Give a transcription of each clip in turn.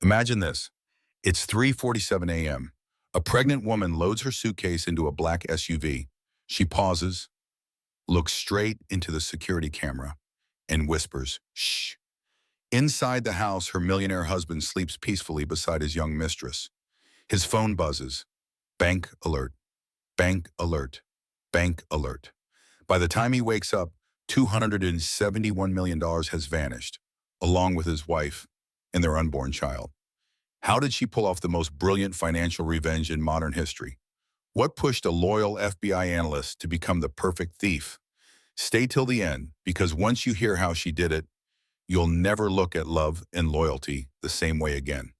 Imagine this. It's 3:47 a.m. A pregnant woman loads her suitcase into a black SUV. She pauses, looks straight into the security camera, and whispers, "Shh." Inside the house, her millionaire husband sleeps peacefully beside his young mistress. His phone buzzes. Bank alert, bank alert, bank alert. By the time he wakes up, $271 million has vanished, along with his wife and their unborn child. How did she pull off the most brilliant financial revenge in modern history? What pushed a loyal FBI analyst to become the perfect thief? Stay till the end, because once you hear how she did it, you'll never look at love and loyalty the same way again.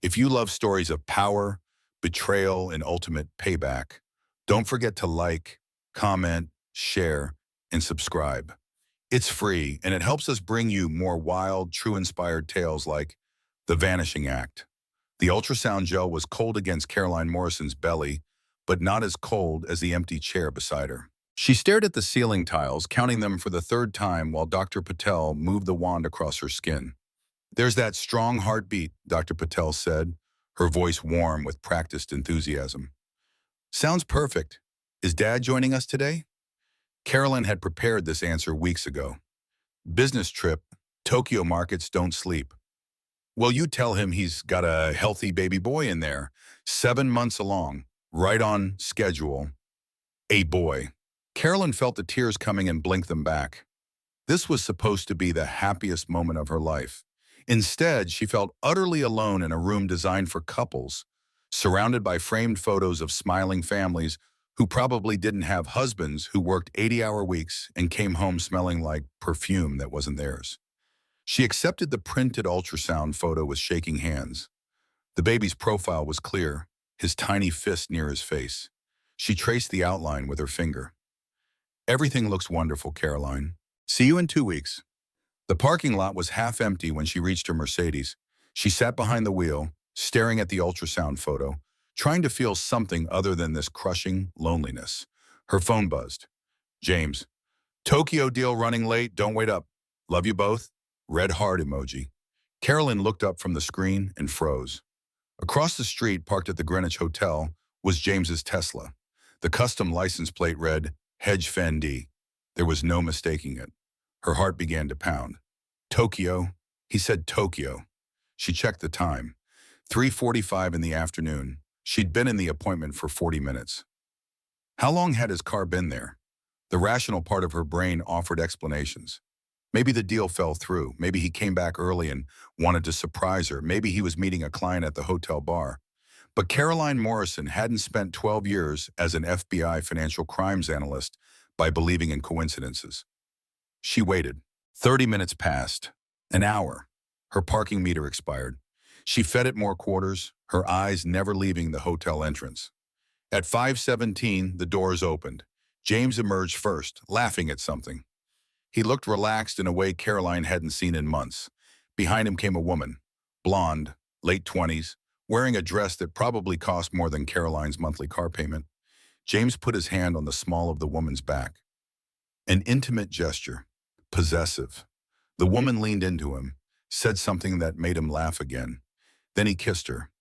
If you love stories of power, betrayal, and ultimate payback, don't forget to like, comment, share, and subscribe. It's free, and it helps us bring you more wild, true-inspired tales like The Vanishing Act. The ultrasound gel was cold against Caroline Morrison's belly, but not as cold as the empty chair beside her. She stared at the ceiling tiles, counting them for the third time while Dr. Patel moved the wand across her skin. "There's that strong heartbeat," Dr. Patel said, her voice warm with practiced enthusiasm. "Sounds perfect. Is Dad joining us today?" Carolyn had prepared this answer weeks ago. "Business trip. Tokyo markets don't sleep." "Well, you tell him he's got a healthy baby boy in there, 7 months along, right on schedule. A boy." Carolyn felt the tears coming and blinked them back. This was supposed to be the happiest moment of her life. Instead, she felt utterly alone in a room designed for couples, surrounded by framed photos of smiling families who probably didn't have husbands who worked 80-hour weeks and came home smelling like perfume that wasn't theirs. She accepted the printed ultrasound photo with shaking hands. The baby's profile was clear, his tiny fist near his face. She traced the outline with her finger. "Everything looks wonderful, Caroline. See you in 2 weeks." The parking lot was half empty when she reached her Mercedes. She sat behind the wheel, staring at the ultrasound photo, trying to feel something other than this crushing loneliness. Her phone buzzed. "James, Tokyo deal running late, don't wait up. Love you both." Red heart emoji. Carolyn looked up from the screen and froze. Across the street, parked at the Greenwich Hotel, was James's Tesla. The custom license plate read, Hedge Fendi. There was no mistaking it. Her heart began to pound. "Tokyo." He said Tokyo. She checked the time. 3:45 in the afternoon. She'd been in the appointment for 40 minutes. How long had his car been there? The rational part of her brain offered explanations. Maybe the deal fell through. Maybe he came back early and wanted to surprise her. Maybe he was meeting a client at the hotel bar. But Caroline Morrison hadn't spent 12 years as an FBI financial crimes analyst by believing in coincidences. She waited. 30 minutes passed. An hour. Her parking meter expired. She fed it more quarters, her eyes never leaving the hotel entrance. At 5:17, the doors opened. James emerged first, laughing at something. He looked relaxed in a way Caroline hadn't seen in months. Behind him came a woman, blonde, late 20s, wearing a dress that probably cost more than Caroline's monthly car payment. James put his hand on the small of the woman's back. An intimate gesture, possessive. The woman leaned into him, said something that made him laugh again. Then he kissed her.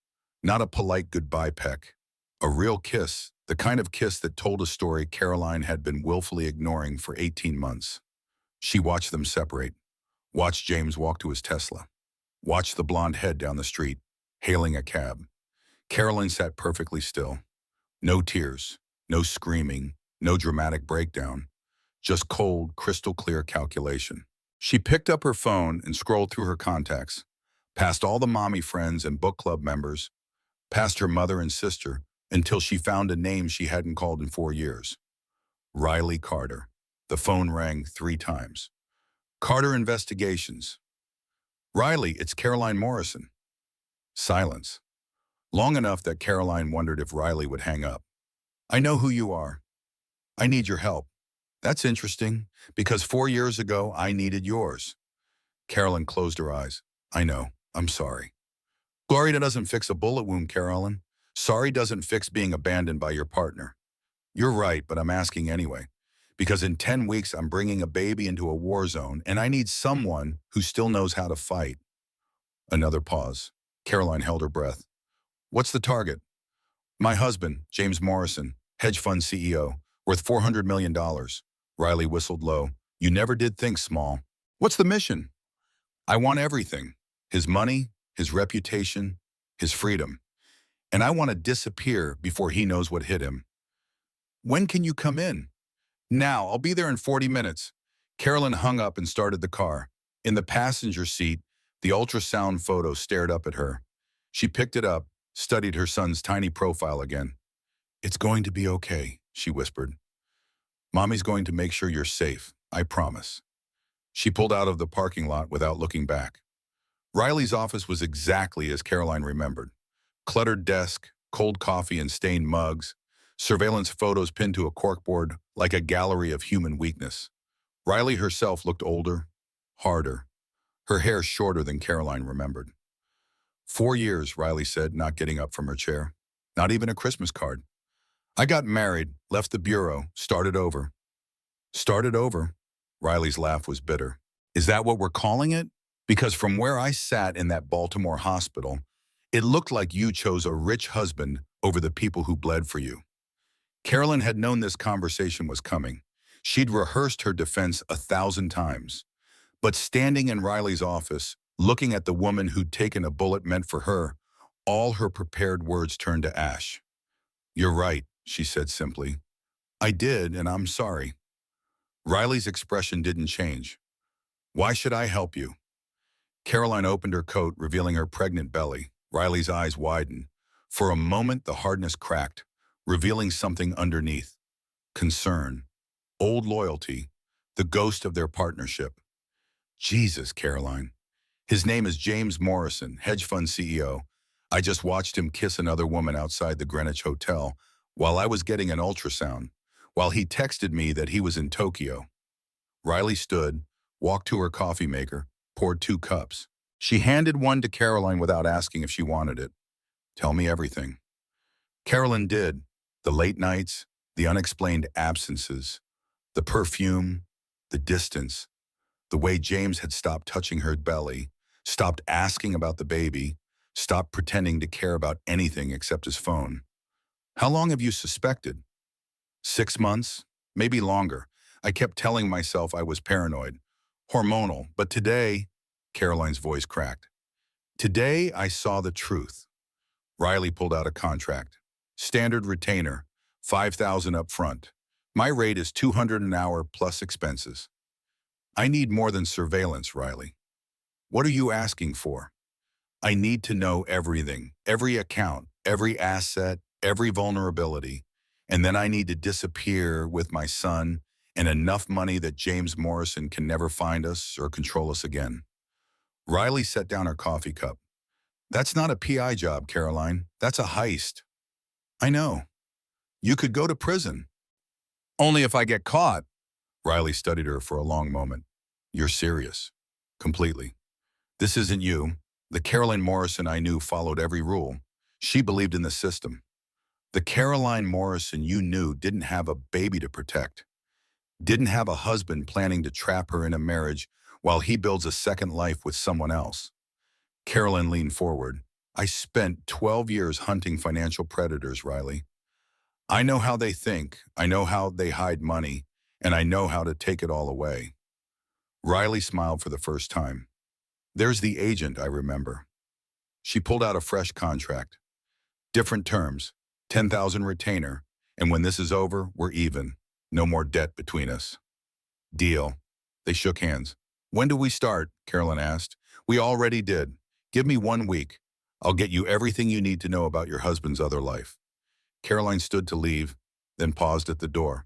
Not a polite goodbye peck. A real kiss, the kind of kiss that told a story Caroline had been willfully ignoring for 18 months. She watched them separate, watched James walk to his Tesla, watched the blonde head down the street, hailing a cab. Caroline sat perfectly still. No tears, no screaming, no dramatic breakdown, just cold, crystal-clear calculation. She picked up her phone and scrolled through her contacts, past all the mommy friends and book club members, past her mother and sister, until she found a name she hadn't called in 4 years. Riley Carter. The phone rang 3 times. "Carter Investigations." "Riley, it's Caroline Morrison." Silence. Long enough that Caroline wondered if Riley would hang up. "I know who you are. I need your help." "That's interesting, because 4 years ago I needed yours." Carolyn closed her eyes. "I know. I'm sorry." "Glory doesn't fix a bullet wound, Carolyn. Sorry doesn't fix being abandoned by your partner." "You're right, but I'm asking anyway. Because in 10 weeks I'm bringing a baby into a war zone, and I need someone who still knows how to fight." Another pause. Caroline held her breath. What's the target? My husband, James Morrison, hedge fund CEO, worth $400 million. Riley whistled low. You never did think small. What's the mission? I want everything. His money, his reputation, his freedom. And I want to disappear before he knows what hit him. When can you come in? Now, I'll be there in 40 minutes. Carolyn hung up and started the car. In the passenger seat, the ultrasound photo stared up at her. She picked it up, studied her son's tiny profile again. It's going to be okay, she whispered. Mommy's going to make sure you're safe, I promise. She pulled out of the parking lot without looking back. Riley's office was exactly as Caroline remembered. Cluttered desk, cold coffee and stained mugs, surveillance photos pinned to a corkboard like a gallery of human weakness. Riley herself looked older, harder, her hair shorter than Caroline remembered. 4 years, Riley said, not getting up from her chair. Not even a Christmas card. I got married, left the bureau, started over. Started over? Riley's laugh was bitter. Is that what we're calling it? Because from where I sat in that Baltimore hospital, it looked like you chose a rich husband over the people who bled for you. Carolyn had known this conversation was coming. She'd rehearsed her defense 1,000 times. But standing in Riley's office, looking at the woman who'd taken a bullet meant for her, all her prepared words turned to ash. You're right, she said simply. I did, and I'm sorry. Riley's expression didn't change. Why should I help you? Caroline opened her coat, revealing her pregnant belly. Riley's eyes widened. For a moment, the hardness cracked, revealing something underneath. Concern. Old loyalty. The ghost of their partnership. Jesus, Caroline. His name is James Morrison, hedge fund CEO. I just watched him kiss another woman outside the Greenwich Hotel while I was getting an ultrasound, while he texted me that he was in Tokyo. Riley stood, walked to her coffee maker, poured 2 cups. She handed one to Caroline without asking if she wanted it. Tell me everything. Caroline did. The late nights, the unexplained absences, the perfume, the distance, the way James had stopped touching her belly, stopped asking about the baby, stopped pretending to care about anything except his phone. How long have you suspected? 6 months? Maybe longer. I kept telling myself I was paranoid, hormonal, but today, Caroline's voice cracked. Today, I saw the truth. Riley pulled out a contract. Standard retainer, $5,000 up front. My rate is $200 an hour plus expenses. I need more than surveillance, Riley. What are you asking for? I need to know everything, every account, every asset, every vulnerability. And then I need to disappear with my son and enough money that James Morrison can never find us or control us again. Riley set down her coffee cup. That's not a PI job, Caroline. That's a heist. I know. You could go to prison. Only if I get caught. Riley studied her for a long moment. You're serious. Completely. This isn't you. The Caroline Morrison I knew followed every rule. She believed in the system. The Caroline Morrison you knew didn't have a baby to protect. Didn't have a husband planning to trap her in a marriage while he builds a second life with someone else. Caroline leaned forward. I spent 12 years hunting financial predators, Riley. I know how they think, I know how they hide money, and I know how to take it all away. Riley smiled for the first time. There's the agent I remember. She pulled out a fresh contract. Different terms, 10,000 retainer, and when this is over, we're even. No more debt between us. Deal. They shook hands. When do we start? Carolyn asked. We already did. Give me 1 week. I'll get you everything you need to know about your husband's other life. Caroline stood to leave, then paused at the door.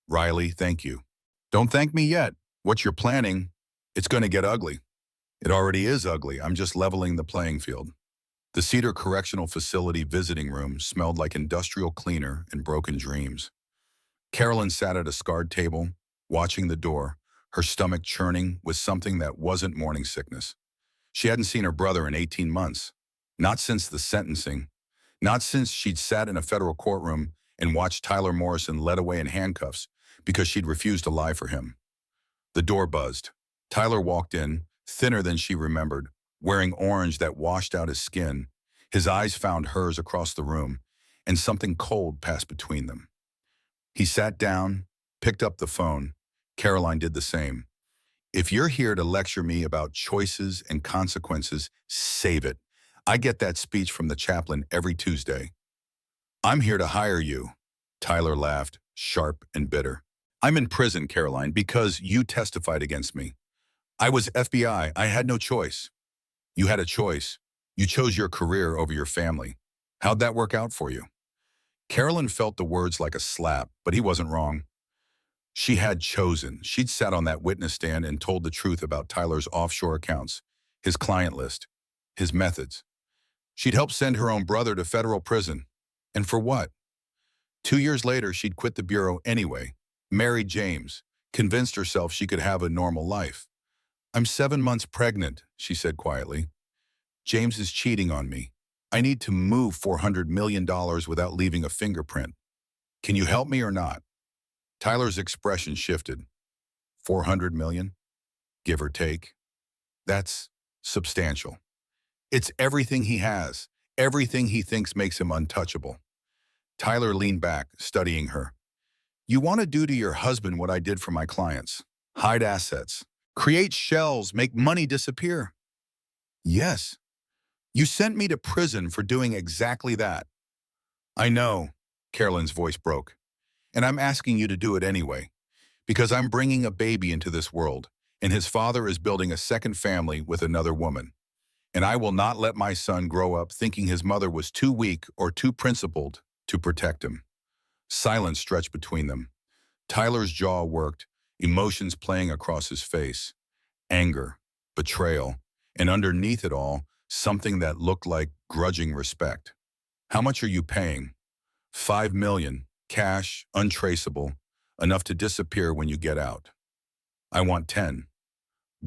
Riley, thank you. Don't thank me yet. What you're planning, it's going to get ugly. It already is ugly. I'm just leveling the playing field. The Cedar Correctional Facility visiting room smelled like industrial cleaner and broken dreams. Carolyn sat at a scarred table, watching the door, her stomach churning with something that wasn't morning sickness. She hadn't seen her brother in 18 months. Not since the sentencing. Not since she'd sat in a federal courtroom and watched Tyler Morrison led away in handcuffs because she'd refused to lie for him. The door buzzed. Tyler walked in, thinner than she remembered, wearing orange that washed out his skin. His eyes found hers across the room, and something cold passed between them. He sat down, picked up the phone. Caroline did the same. If you're here to lecture me about choices and consequences, save it. I get that speech from the chaplain every Tuesday. I'm here to hire you. Tyler laughed, sharp and bitter. I'm in prison, Caroline, because you testified against me. I was FBI. I had no choice. You had a choice. You chose your career over your family. How'd that work out for you? Carolyn felt the words like a slap, but he wasn't wrong. She had chosen. She'd sat on that witness stand and told the truth about Tyler's offshore accounts, his client list, his methods. She'd helped send her own brother to federal prison. And for what? 2 years later, she'd quit the bureau anyway, married James, convinced herself she could have a normal life. I'm 7 months pregnant, she said quietly. James is cheating on me. I need to move $400 million without leaving a fingerprint. Can you help me or not? Tyler's expression shifted. 400 million? Give or take. That's substantial. It's everything he has, everything he thinks makes him untouchable. Tyler leaned back, studying her. You want to do to your husband what I did for my clients. Hide assets. Create shells, make money disappear. Yes. You sent me to prison for doing exactly that. I know, Carolyn's voice broke. And I'm asking you to do it anyway, because I'm bringing a baby into this world, and his father is building a second family with another woman. And I will not let my son grow up thinking his mother was too weak or too principled to protect him. Silence stretched between them. Tyler's jaw worked, emotions playing across his face. Anger, betrayal, and underneath it all, something that looked like grudging respect. How much are you paying? 5 million, cash, untraceable, enough to disappear when you get out. I want 10.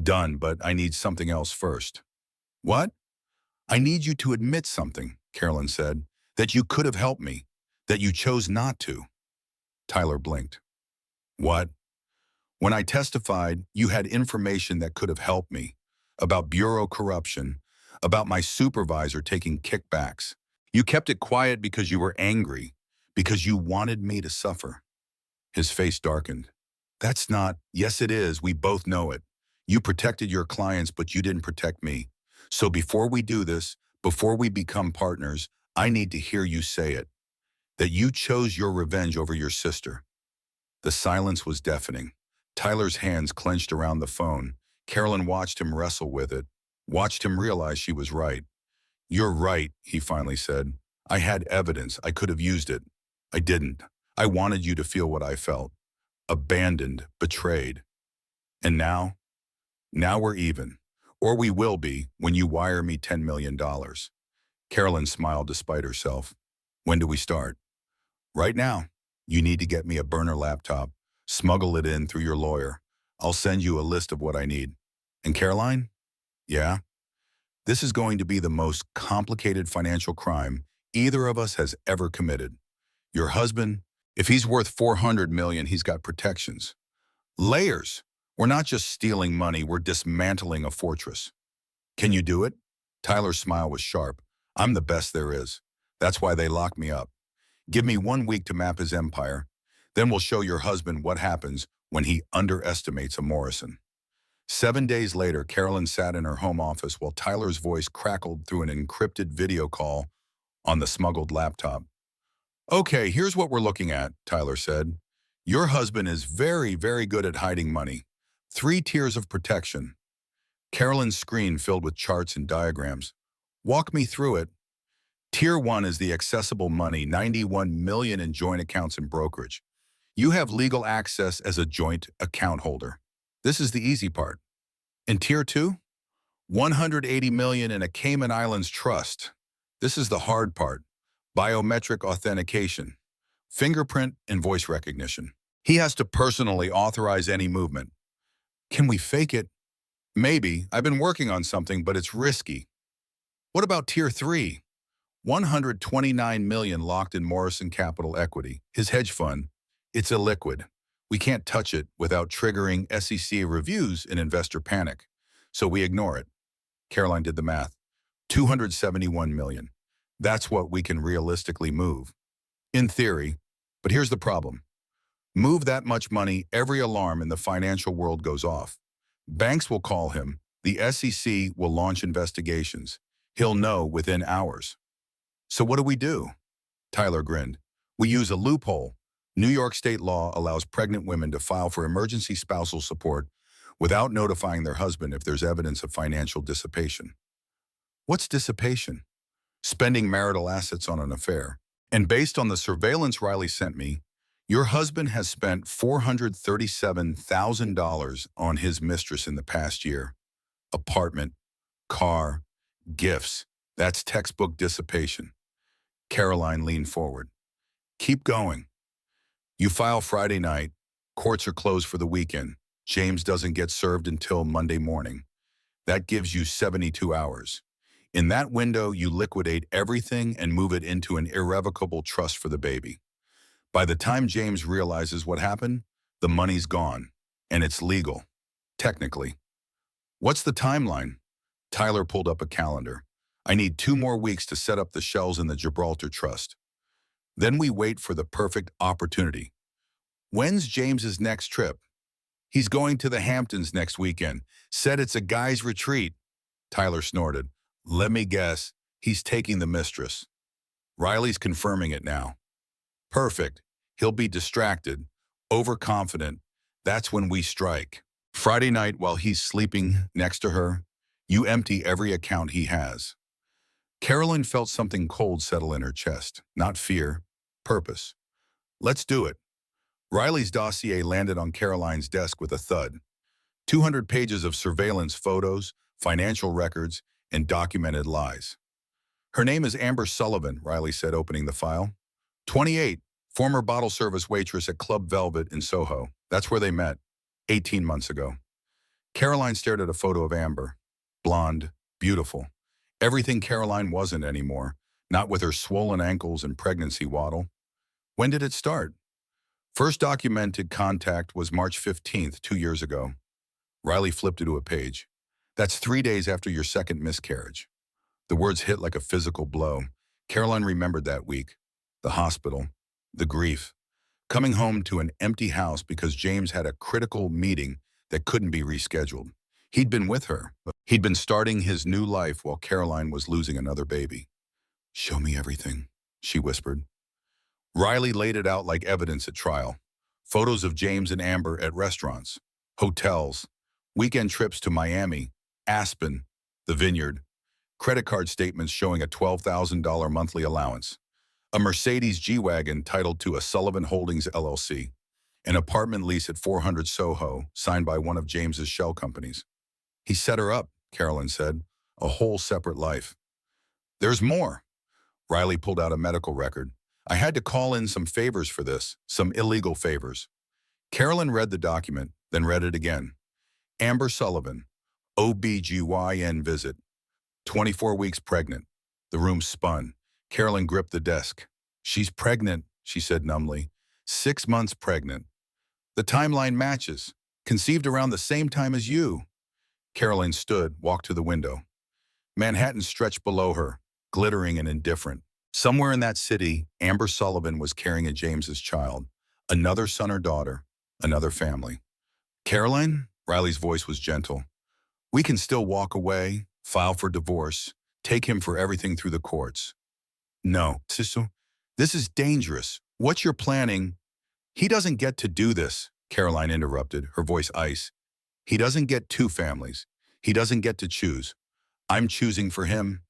Done, but I need something else first. What? I need you to admit something, Carolyn said, that you could have helped me, that you chose not to. Tyler blinked. What? When I testified, you had information that could have helped me, about bureau corruption, about my supervisor taking kickbacks. You kept it quiet because you were angry, because you wanted me to suffer. His face darkened. That's not, yes it is, we both know it. You protected your clients, but you didn't protect me. So before we do this, before we become partners, I need to hear you say it. That you chose your revenge over your sister. The silence was deafening. Tyler's hands clenched around the phone. Carolyn watched him wrestle with it, watched him realize she was right. You're right, he finally said. I had evidence. I could have used it. I didn't. I wanted you to feel what I felt. Abandoned, betrayed. And now? Now we're even. Or we will be when you wire me $10 million. Carolyn smiled despite herself. When do we start? Right now. You need to get me a burner laptop. Smuggle it in through your lawyer. I'll send you a list of what I need. And Caroline? Yeah? This is going to be the most complicated financial crime either of us has ever committed. Your husband, if he's worth 400 million, he's got protections. Layers. We're not just stealing money, we're dismantling a fortress. Can you do it? Tyler's smile was sharp. I'm the best there is. That's why they locked me up. Give me 1 week to map his empire. Then we'll show your husband what happens when he underestimates a Morrison. 7 days later, Carolyn sat in her home office while Tyler's voice crackled through an encrypted video call on the smuggled laptop. Okay, here's what we're looking at, Tyler said. Your husband is very, very good at hiding money. 3 tiers of protection. Carolyn's screen filled with charts and diagrams. Walk me through it. Tier 1 is the accessible money, 91 million in joint accounts and brokerage. You have legal access as a joint account holder. This is the easy part. In Tier 2, 180 million in a Cayman Islands trust. This is the hard part. Biometric authentication, fingerprint and voice recognition. He has to personally authorize any movement. Can we fake it? Maybe. I've been working on something, but it's risky. What about Tier 3? 129 million locked in Morrison Capital Equity, his hedge fund. It's illiquid. We can't touch it without triggering SEC reviews and investor panic, so we ignore it. Caroline did the math. 271 million. That's what we can realistically move. In theory, but here's the problem. Move that much money, every alarm in the financial world goes off. Banks will call him. The SEC will launch investigations. He'll know within hours. So what do we do? Tyler grinned. We use a loophole. New York state law allows pregnant women to file for emergency spousal support without notifying their husband if there's evidence of financial dissipation. What's dissipation? Spending marital assets on an affair. And based on the surveillance Riley sent me, your husband has spent $437,000 on his mistress in the past year. Apartment, car, gifts. That's textbook dissipation. Caroline leaned forward. Keep going. You file Friday night. Courts are closed for the weekend. James doesn't get served until Monday morning. That gives you 72 hours. In that window, you liquidate everything and move it into an irrevocable trust for the baby. By the time James realizes what happened, the money's gone, and it's legal, technically. What's the timeline? Tyler pulled up a calendar. I need 2 more weeks to set up the shells in the Gibraltar Trust. Then we wait for the perfect opportunity. When's James's next trip? He's going to the Hamptons next weekend. Said it's a guy's retreat. Tyler snorted. Let me guess, he's taking the mistress. Riley's confirming it now. Perfect. He'll be distracted, overconfident. That's when we strike. Friday night while he's sleeping next to her, you empty every account he has. Caroline felt something cold settle in her chest. Not fear, purpose. Let's do it. Riley's dossier landed on Caroline's desk with a thud. 200 pages of surveillance photos, financial records, and documented lies. Her name is Amber Sullivan, Riley said, opening the file. 28, former bottle service waitress at Club Velvet in Soho. That's where they met, 18 months ago. Caroline stared at a photo of Amber. Blonde, beautiful. Everything Caroline wasn't anymore, not with her swollen ankles and pregnancy waddle. When did it start? First documented contact was March 15th, 2 years ago. Riley flipped to a page. That's 3 days after your second miscarriage. The words hit like a physical blow. Caroline remembered that week. The hospital. The grief. Coming home to an empty house because James had a critical meeting that couldn't be rescheduled. He'd been with her. He'd been starting his new life while Caroline was losing another baby. Show me everything, she whispered. Riley laid it out like evidence at trial. Photos of James and Amber at restaurants, hotels, weekend trips to Miami, Aspen, the Vineyard, credit card statements showing a $12,000 monthly allowance, a Mercedes G-Wagon titled to a Sullivan Holdings LLC, an apartment lease at 400 Soho signed by one of James's shell companies. He set her up, Caroline said, a whole separate life. There's more. Riley pulled out a medical record. I had to call in some favors for this, some illegal favors. Caroline read the document, then read it again. Amber Sullivan, OBGYN visit, 24 weeks pregnant. The room spun. Caroline gripped the desk. She's pregnant, she said numbly. 6 months pregnant. The timeline matches. Conceived around the same time as you. Caroline stood, walked to the window. Manhattan stretched below her, glittering and indifferent. Somewhere in that city, Amber Sullivan was carrying a James's child. Another son or daughter, another family. Caroline? Riley's voice was gentle. We can still walk away, file for divorce, take him for everything through the courts. No, Sisu, this is dangerous. What you're planning... He doesn't get to do this, Caroline interrupted, her voice ice. He doesn't get 2 families. He doesn't get to choose. I'm choosing for him,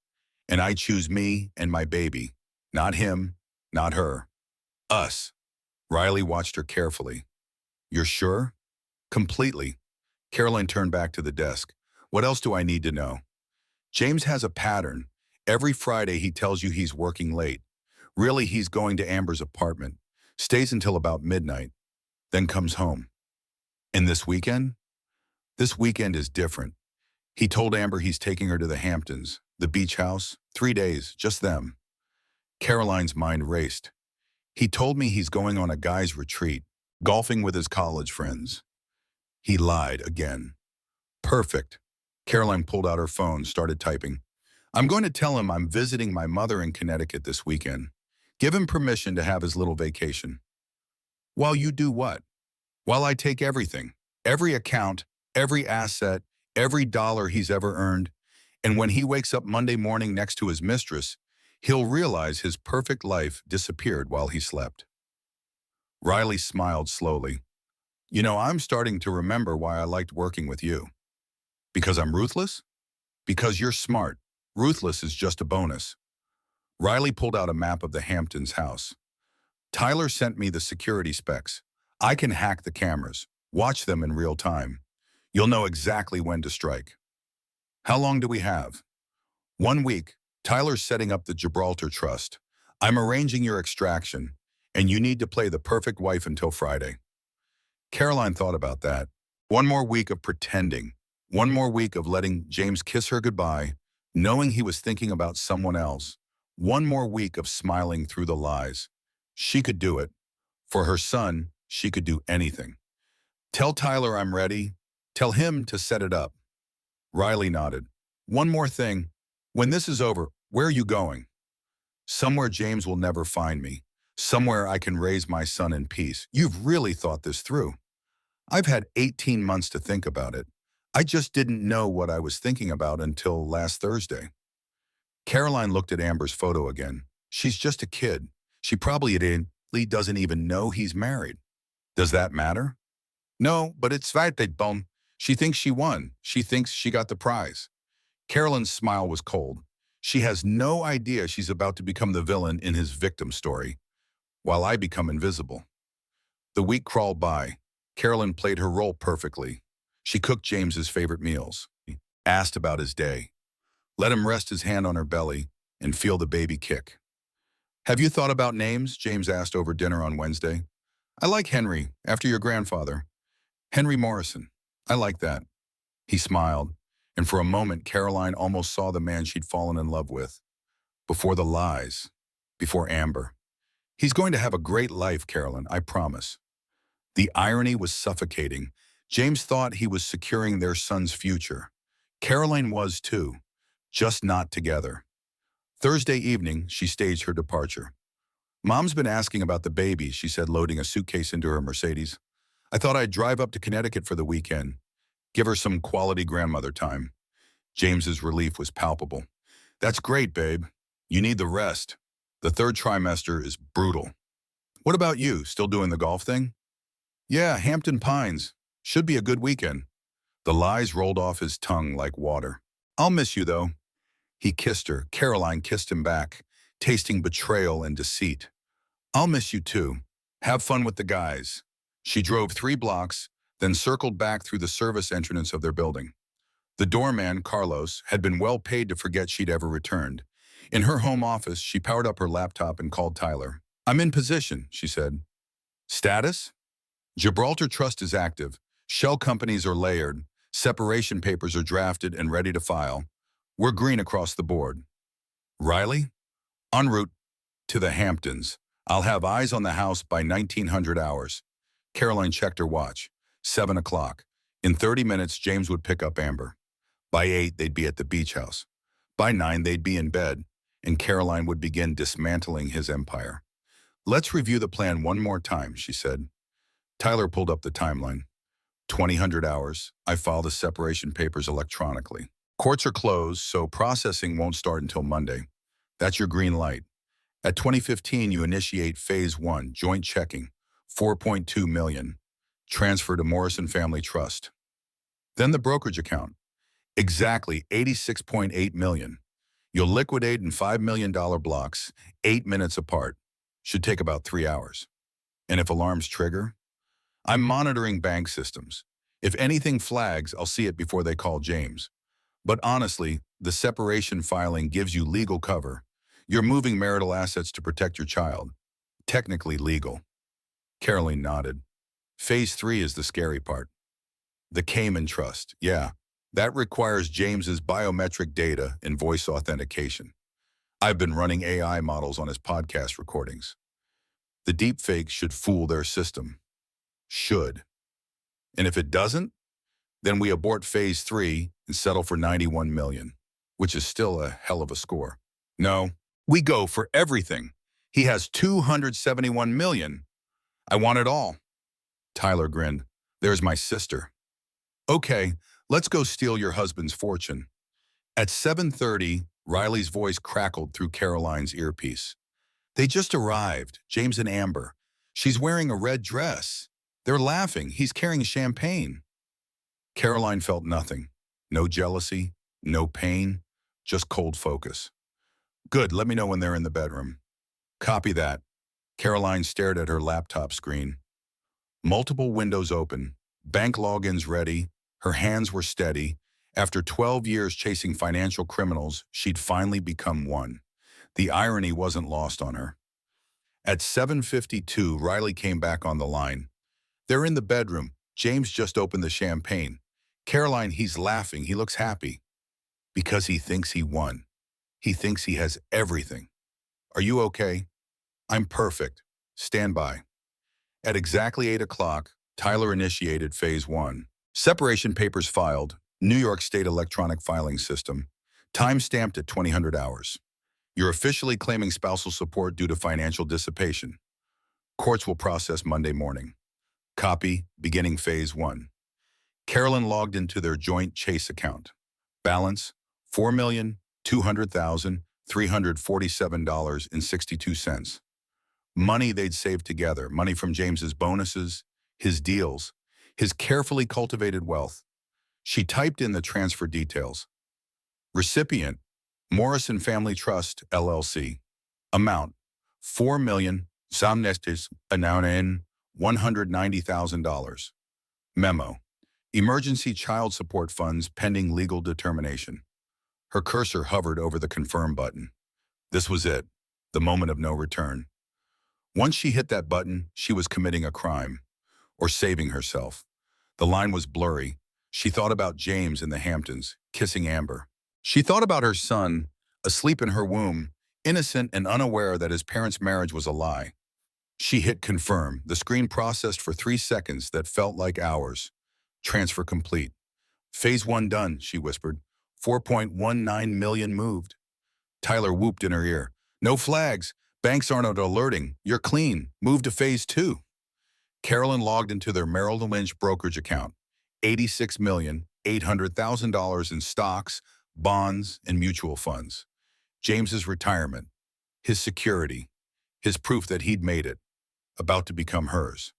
and I choose me and my baby. Not him, not her. Us. Riley watched her carefully. You're sure? Completely. Caroline turned back to the desk. What else do I need to know? James has a pattern. Every Friday he tells you he's working late. Really, he's going to Amber's apartment. Stays until about midnight. Then comes home. And this weekend? This weekend is different. He told Amber he's taking her to the Hamptons, the beach house, 3 days, just them. Caroline's mind raced. He told me he's going on a guy's retreat, golfing with his college friends. He lied again. Perfect. Caroline pulled out her phone, started typing. I'm going to tell him I'm visiting my mother in Connecticut this weekend. Give him permission to have his little vacation. While you do what? While I take everything, every account, every asset, every dollar he's ever earned, and when he wakes up Monday morning next to his mistress, he'll realize his perfect life disappeared while he slept. Riley smiled slowly. You know, I'm starting to remember why I liked working with you. Because I'm ruthless? Because you're smart. Ruthless is just a bonus. Riley pulled out a map of the Hamptons house. Tyler sent me the security specs. I can hack the cameras, watch them in real time. You'll know exactly when to strike. How long do we have? 1 week. Tyler's setting up the Gibraltar Trust. I'm arranging your extraction, and you need to play the perfect wife until Friday. Caroline thought about that. 1 more week of pretending. 1 more week of letting James kiss her goodbye, knowing he was thinking about someone else. 1 more week of smiling through the lies. She could do it. For her son, she could do anything. Tell Tyler I'm ready. Tell him to set it up. Riley nodded. One more thing. When this is over, where are you going? Somewhere James will never find me. Somewhere I can raise my son in peace. You've really thought this through. I've had 18 months to think about it. I just didn't know what I was thinking about until last Thursday. Caroline looked at Amber's photo again. She's just a kid. She probably doesn't even know he's married. Does that matter? No, but it's bon. She thinks she won. She thinks she got the prize. Caroline's smile was cold. She has no idea she's about to become the villain in his victim story, while I become invisible. The week crawled by. Caroline played her role perfectly. She cooked James's favorite meals, asked about his day, let him rest his hand on her belly and feel the baby kick. Have you thought about names? James asked over dinner on Wednesday. I like Henry, after your grandfather. Henry Morrison. I like that. He smiled, and for a moment Caroline almost saw the man she'd fallen in love with. Before the lies, before Amber. He's going to have a great life, Caroline, I promise. The irony was suffocating. James thought he was securing their son's future. Caroline was too, just not together. Thursday evening, she staged her departure. Mom's been asking about the baby, she said, loading a suitcase into her Mercedes. I thought I'd drive up to Connecticut for the weekend. Give her some quality grandmother time. James's relief was palpable. That's great, babe. You need the rest. The third trimester is brutal. What about you? Still doing the golf thing? Yeah, Hampton Pines. Should be a good weekend. The lies rolled off his tongue like water. I'll miss you, though. He kissed her. Caroline kissed him back, tasting betrayal and deceit. I'll miss you, too. Have fun with the guys. She drove 3 blocks, then circled back through the service entrance of their building. The doorman, Carlos, had been well paid to forget she'd ever returned. In her home office, she powered up her laptop and called Tyler. I'm in position, she said. Status? Gibraltar Trust is active. Shell companies are layered. Separation papers are drafted and ready to file. We're green across the board. Riley? En route to the Hamptons. I'll have eyes on the house by 1900 hours. Caroline checked her watch. 7 o'clock. In 30 minutes, James would pick up Amber. By 8, they'd be at the beach house. By 9, they'd be in bed, and Caroline would begin dismantling his empire. Let's review the plan one more time, she said. Tyler pulled up the timeline. 2000 hours. I file the separation papers electronically. Courts are closed, so processing won't start until Monday. That's your green light. At 2015, you initiate Phase 1, joint checking, 4.2 million. Transfer to Morrison Family Trust. Then the brokerage account. Exactly 86.8 million. You'll liquidate in $5 million blocks, 8 minutes apart. Should take about 3 hours. And if alarms trigger? I'm monitoring bank systems. If anything flags, I'll see it before they call James. But honestly, the separation filing gives you legal cover. You're moving marital assets to protect your child. Technically legal. Caroline nodded. Phase 3 is the scary part. The Cayman Trust, yeah. That requires James's biometric data and voice authentication. I've been running AI models on his podcast recordings. The deepfake should fool their system. Should. And if it doesn't, Then we abort phase 3 and settle for 91 million, which is still a hell of a score. No, we go for everything. He has 271 million. I want it all. Tyler grinned. There's my sister. Okay, let's go steal your husband's fortune. At 7:30, Riley's voice crackled through Caroline's earpiece. They just arrived, James and Amber. She's wearing a red dress. They're laughing. He's carrying champagne. Caroline felt nothing. No jealousy, no pain, just cold focus. Good, let me know when they're in the bedroom. Copy that. Caroline stared at her laptop screen. Multiple windows open, bank logins ready, her hands were steady. After 12 years chasing financial criminals, she'd finally become one. The irony wasn't lost on her. At 7:52, Riley came back on the line. They're in the bedroom. James just opened the champagne. Caroline, he's laughing. He looks happy. Because he thinks he won. He thinks he has everything. Are you okay? I'm perfect. Stand by. At exactly 8 o'clock, Tyler initiated phase 1. Separation papers filed, New York State Electronic Filing System, time stamped at 2000 hours. You're officially claiming spousal support due to financial dissipation. Courts will process Monday morning. Copy, beginning phase 1. Carolyn logged into their joint Chase account. Balance, $4,200,347.62. Money they'd saved together, money from James's bonuses, his deals, his carefully cultivated wealth. She typed in the transfer details. Recipient, Morrison Family Trust, LLC. Amount, $4,190,000. Memo, emergency child support funds pending legal determination. Her cursor hovered over the confirm button. This was it, the moment of no return. Once she hit that button, she was committing a crime, or saving herself. The line was blurry. She thought about James in the Hamptons, kissing Amber. She thought about her son, asleep in her womb, innocent and unaware that his parents' marriage was a lie. She hit confirm. The screen processed for 3 seconds that felt like hours. Transfer complete. Phase 1 done, she whispered. 4.19 million moved. Tyler whooped in her ear. No flags. Banks aren't alerting. You're clean. Move to phase 2. Carolyn logged into their Merrill Lynch brokerage account. $86,800,000 in stocks, bonds, and mutual funds. James's retirement. His security. His proof that he'd made it. About to become hers.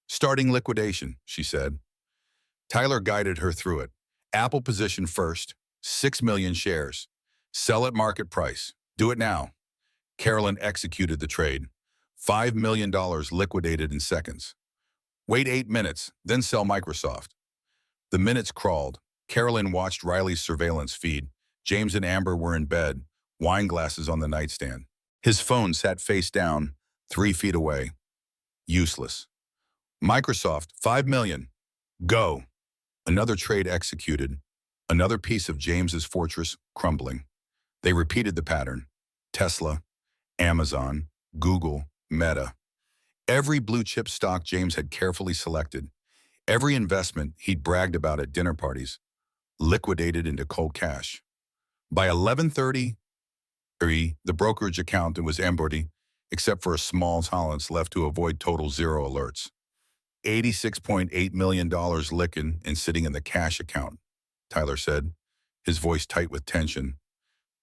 Starting liquidation, she said. Tyler guided her through it. Apple position first. 6 million shares. Sell at market price. Do it now. Carolyn executed the trade. $5 million liquidated in seconds. Wait 8 minutes, then sell Microsoft. The minutes crawled. Carolyn watched Riley's surveillance feed. James and Amber were in bed, wine glasses on the nightstand. His phone sat face down, 3 feet away. Useless. Microsoft, 5 million. Go. Another trade executed. Another piece of James's fortress crumbling. They repeated the pattern. Tesla, Amazon, Google, Meta. Every blue chip stock James had carefully selected, every investment he'd bragged about at dinner parties, liquidated into cold cash. By 11:30, the brokerage account was empty, except for a small balance left to avoid total zero alerts. $86.8 million licking and sitting in the cash account, Tyler said, his voice tight with tension.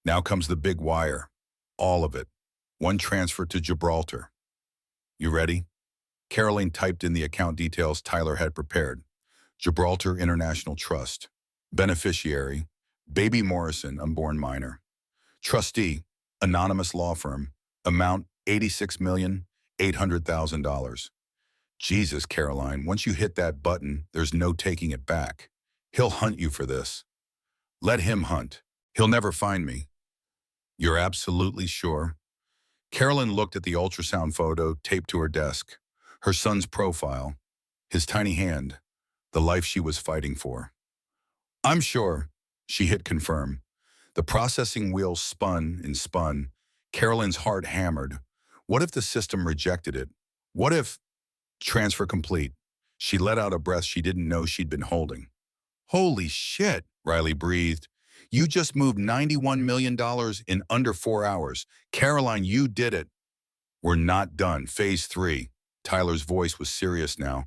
Now comes the big wire. All of it. One transfer to Gibraltar. You ready? Caroline typed in the account details Tyler had prepared. Gibraltar International Trust. Beneficiary, Baby Morrison, unborn minor. Trustee, anonymous law firm. Amount, $86,800,000. Jesus, Caroline, once you hit that button, there's no taking it back. He'll hunt you for this. Let him hunt. He'll never find me. You're absolutely sure? Carolyn looked at the ultrasound photo taped to her desk, her son's profile, his tiny hand, the life she was fighting for. I'm sure. She hit confirm. The processing wheel spun and spun. Carolyn's heart hammered. What if the system rejected it? What if... Transfer complete. She let out a breath she didn't know she'd been holding. Holy shit, Riley breathed. You just moved $91 million in under 4 hours. Caroline, you did it. We're not done. Phase 3. Tyler's voice was serious now.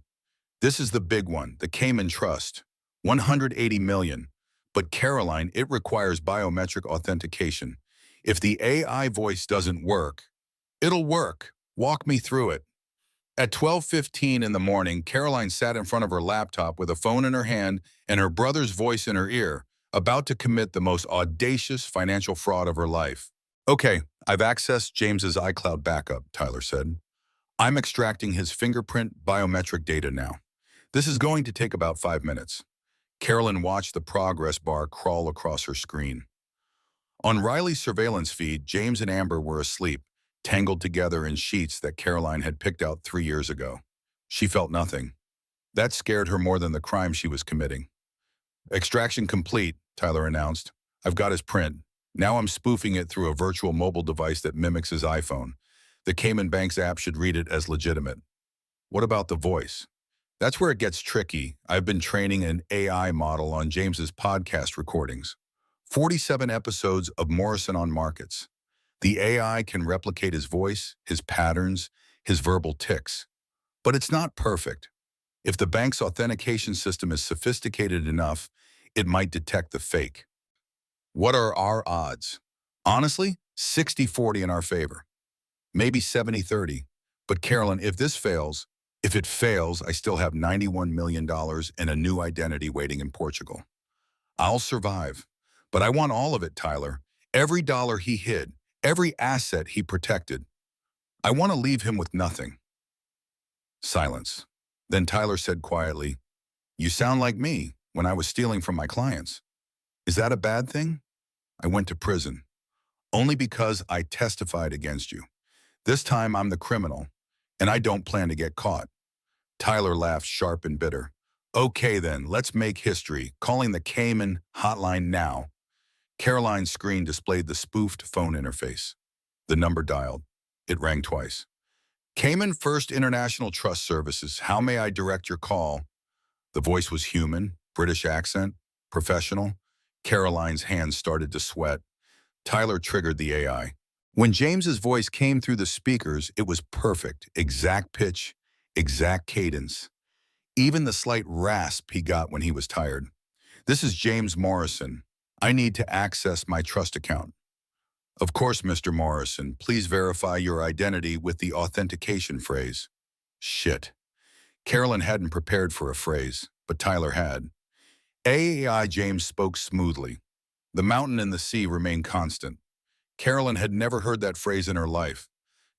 This is the big one, the Cayman Trust. 180 million. But Caroline, it requires biometric authentication. If the AI voice doesn't work, it'll work. Walk me through it. At 12:15 in the morning, Caroline sat in front of her laptop with a phone in her hand and her brother's voice in her ear, about to commit the most audacious financial fraud of her life. Okay, I've accessed James's iCloud backup, Tyler said. I'm extracting his fingerprint biometric data now. This is going to take about 5 minutes. Carolyn watched the progress bar crawl across her screen. On Riley's surveillance feed, James and Amber were asleep, tangled together in sheets that Caroline had picked out 3 years ago. She felt nothing. That scared her more than the crime she was committing. Extraction complete, Tyler announced. I've got his print. Now I'm spoofing it through a virtual mobile device that mimics his iPhone. The Cayman Bank's app should read it as legitimate. What about the voice? That's where it gets tricky. I've been training an AI model on James's podcast recordings. 47 episodes of Morrison on Markets. The AI can replicate his voice, his patterns, his verbal tics. But it's not perfect. If the bank's authentication system is sophisticated enough, it might detect the fake. What are our odds? Honestly, 60-40 in our favor. Maybe 70-30. But Carolyn, if it fails, I still have $91 million and a new identity waiting in Portugal. I'll survive. But I want all of it, Tyler. Every dollar he hid, every asset he protected. I want to leave him with nothing. Silence. Then Tyler said quietly, "You sound like me when I was stealing from my clients. Is that a bad thing? I went to prison. Only because I testified against you. This time I'm the criminal, and I don't plan to get caught." Tyler laughed sharp and bitter. "Okay then, let's make history. Calling the Cayman hotline now." Caroline's screen displayed the spoofed phone interface. The number dialed. It rang twice. "Cayman First International Trust Services, how may I direct your call?" The voice was human, British accent, professional. Caroline's hands started to sweat. Tyler triggered the AI. When James's voice came through the speakers, it was perfect, exact pitch, exact cadence. Even the slight rasp he got when he was tired. "This is James Morrison. I need to access my trust account." "Of course, Mr. Morrison. Please verify your identity with the authentication phrase." Shit. Carolyn hadn't prepared for a phrase, but Tyler had. AI James spoke smoothly. The mountain and the sea remained constant. Carolyn had never heard that phrase in her life.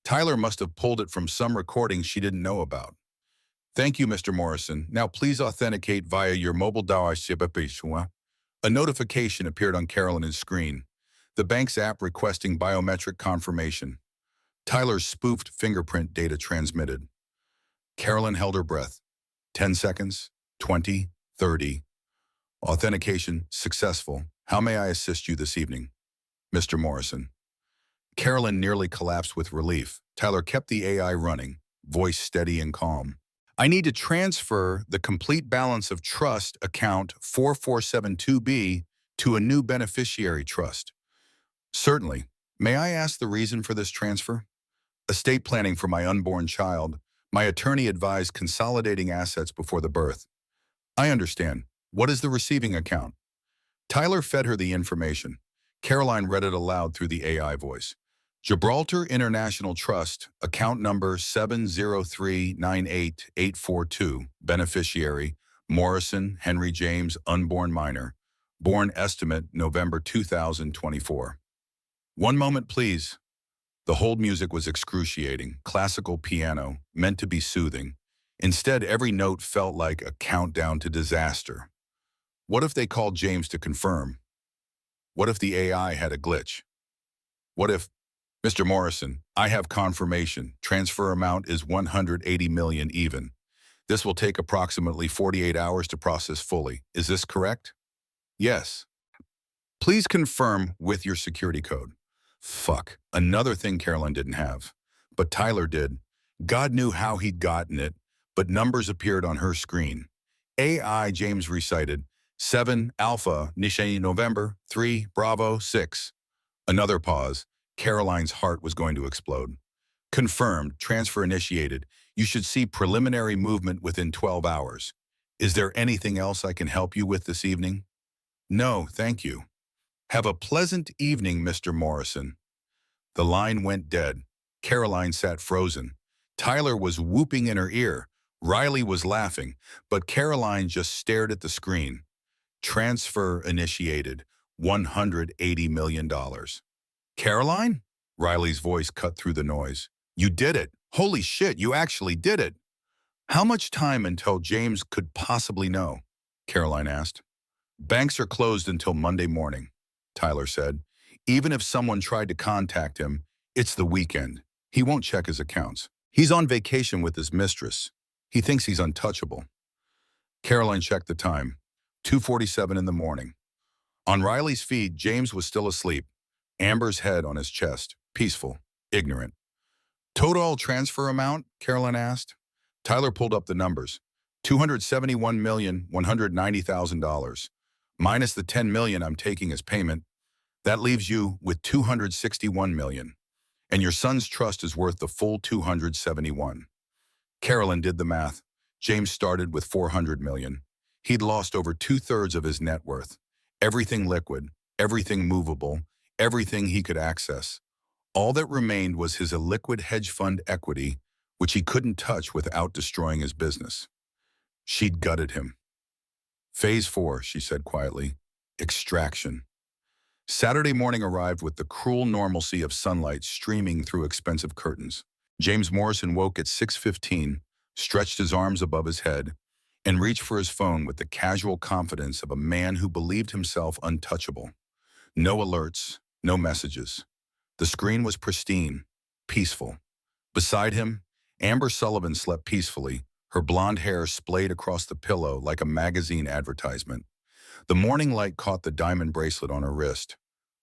Tyler must have pulled it from some recording she didn't know about. "Thank you, Mr. Morrison. Now please authenticate via your mobile device." A notification appeared on Carolyn's screen. The bank's app requesting biometric confirmation. Tyler's spoofed fingerprint data transmitted. Carolyn held her breath. 10 seconds, 20, 30. Authentication successful. How may I assist you this evening? Mr. Morrison. Carolyn nearly collapsed with relief. Tyler kept the AI running, voice steady and calm. "I need to transfer the complete balance of trust account 4472B to a new beneficiary trust." "Certainly. May I ask the reason for this transfer?" "Estate planning for my unborn child. My attorney advised consolidating assets before the birth." "I understand. What is the receiving account?" Tyler fed her the information. Caroline read it aloud through the AI voice. "Gibraltar International Trust, account number 703988842, beneficiary, Morrison Henry James, unborn minor, born estimate November 2024. One moment, please." The hold music was excruciating, classical piano, meant to be soothing. Instead, every note felt like a countdown to disaster. What if they called James to confirm? What if the AI had a glitch? What if, "Mr. Morrison, I have confirmation. Transfer amount is 180 million even. This will take approximately 48 hours to process fully. Is this correct?" "Yes." "Please confirm with your security code." Fuck, another thing Carolyn didn't have. But Tyler did. God knew how he'd gotten it, but numbers appeared on her screen. AI James recited, 7 Alpha, Nisha November, 3 Bravo, 6. Another pause. Caroline's heart was going to explode. Confirmed, transfer initiated. You should see preliminary movement within 12 hours. Is there anything else I can help you with this evening? No, thank you. Have a pleasant evening, Mr. Morrison. The line went dead. Caroline sat frozen. Tyler was whooping in her ear. Riley was laughing, but Caroline just stared at the screen. Transfer initiated. $180 million. Caroline? Riley's voice cut through the noise. You did it. Holy shit, you actually did it. How much time until James could possibly know? Caroline asked. Banks are closed until Monday morning, Tyler said. Even if someone tried to contact him, it's the weekend. He won't check his accounts. He's on vacation with his mistress. He thinks he's untouchable. Caroline checked the time. 2:47 in the morning. On Riley's feed, James was still asleep. Amber's head on his chest, peaceful, ignorant. Total transfer amount? Caroline asked. Tyler pulled up the numbers. $271,190,000. Minus the $10 million I'm taking as payment. That leaves you with $261 million. And your son's trust is worth the full $271. Carolyn did the math. James started with $400 million. He'd lost over 2/3 of his net worth. Everything liquid, everything movable, everything he could access. All that remained was his illiquid hedge fund equity, which he couldn't touch without destroying his business. She'd gutted him. Phase 4, she said quietly. Extraction. Saturday morning arrived with the cruel normalcy of sunlight streaming through expensive curtains. James Morrison woke at 6:15, stretched his arms above his head, and reached for his phone with the casual confidence of a man who believed himself untouchable. No alerts, no messages. The screen was pristine, peaceful. Beside him, Amber Sullivan slept peacefully, her blonde hair splayed across the pillow like a magazine advertisement. The morning light caught the diamond bracelet on her wrist,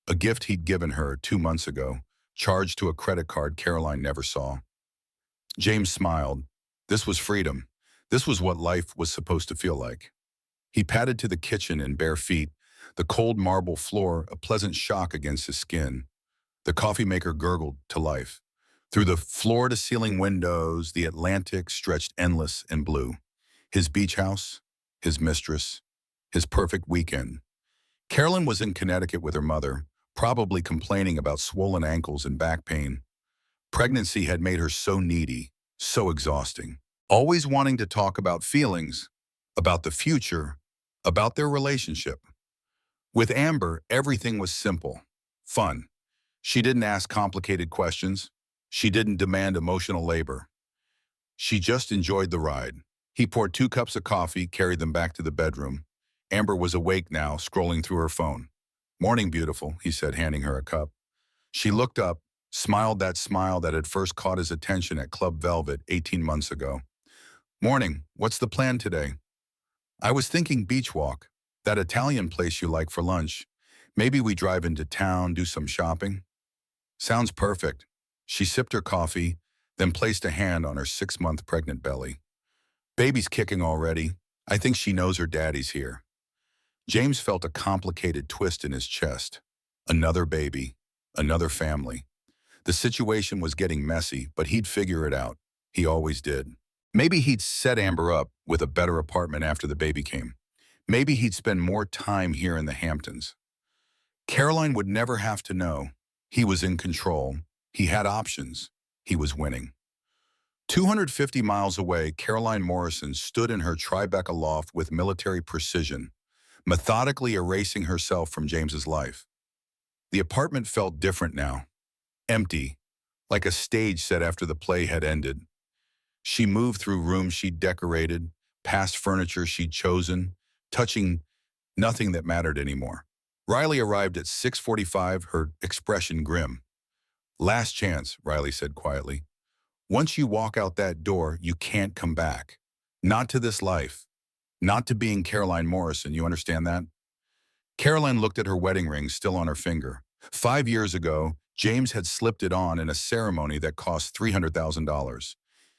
a gift he'd given her 2 months ago, charged to a credit card Caroline never saw. James smiled. This was freedom. This was what life was supposed to feel like. He padded to the kitchen in bare feet, the cold marble floor a pleasant shock against his skin. The coffee maker gurgled to life. Through the floor-to-ceiling windows, the Atlantic stretched endless and blue. His beach house, his mistress, his perfect weekend. Carolyn was in Connecticut with her mother, probably complaining about swollen ankles and back pain. Pregnancy had made her so needy, so exhausting. Always wanting to talk about feelings, about the future, about their relationship. With Amber, everything was simple, fun. She didn't ask complicated questions. She didn't demand emotional labor. She just enjoyed the ride. He poured 2 cups of coffee, carried them back to the bedroom. Amber was awake now, scrolling through her phone. Morning, beautiful, he said, handing her a cup. She looked up, smiled that smile that had first caught his attention at Club Velvet 18 months ago. Morning, what's the plan today? I was thinking beach walk, that Italian place you like for lunch. Maybe we drive into town, do some shopping. Sounds perfect. She sipped her coffee, then placed a hand on her 6-month pregnant belly. Baby's kicking already. I think she knows her daddy's here. James felt a complicated twist in his chest. Another baby, another family. The situation was getting messy, but he'd figure it out. He always did. Maybe he'd set Amber up with a better apartment after the baby came. Maybe he'd spend more time here in the Hamptons. Caroline would never have to know. He was in control. He had options. He was winning. 250 miles away, Caroline Morrison stood in her Tribeca loft with military precision, methodically erasing herself from James's life. The apartment felt different now. Empty, like a stage set after the play had ended. She moved through rooms she'd decorated, past furniture she'd chosen, touching nothing that mattered anymore. Riley arrived at 6:45, her expression grim. Last chance, Riley said quietly. Once you walk out that door, you can't come back. Not to this life. Not to being Caroline Morrison, you understand that? Caroline looked at her wedding ring still on her finger. 5 years ago, James had slipped it on in a ceremony that cost $300,000.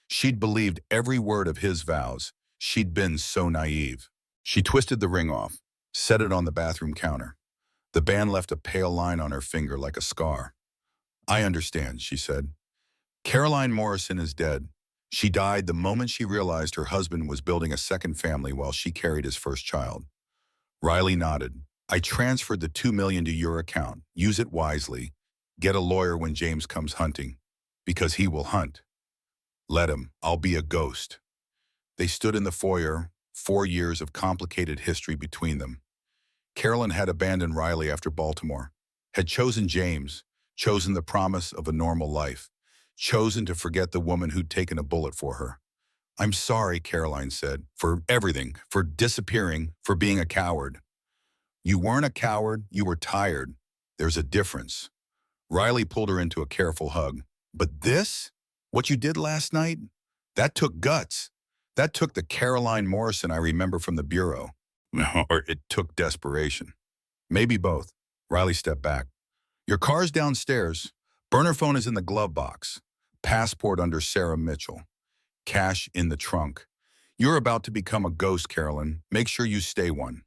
She'd believed every word of his vows. She'd been so naive. She twisted the ring off. set it on the bathroom counter. The band left a pale line on her finger like a scar. I understand, she said. Caroline Morrison is dead. She died the moment she realized her husband was building a second family while she carried his first child. Riley nodded. I transferred the $2 million to your account. Use it wisely. Get a lawyer when James comes hunting. Because he will hunt. Let him. I'll be a ghost. They stood in the foyer, 4 years of complicated history between them. Carolyn had abandoned Riley after Baltimore, had chosen James, chosen the promise of a normal life, chosen to forget the woman who'd taken a bullet for her. I'm sorry, Caroline said, for everything, for disappearing, for being a coward. You weren't a coward, you were tired. There's a difference. Riley pulled her into a careful hug. But this? What you did last night? That took guts. That took the Caroline Morrison I remember from the bureau. Or it took desperation. Maybe both. Riley stepped back. Your car's downstairs. Burner phone is in the glove box. Passport under Sarah Mitchell. Cash in the trunk. You're about to become a ghost, Carolyn. Make sure you stay one.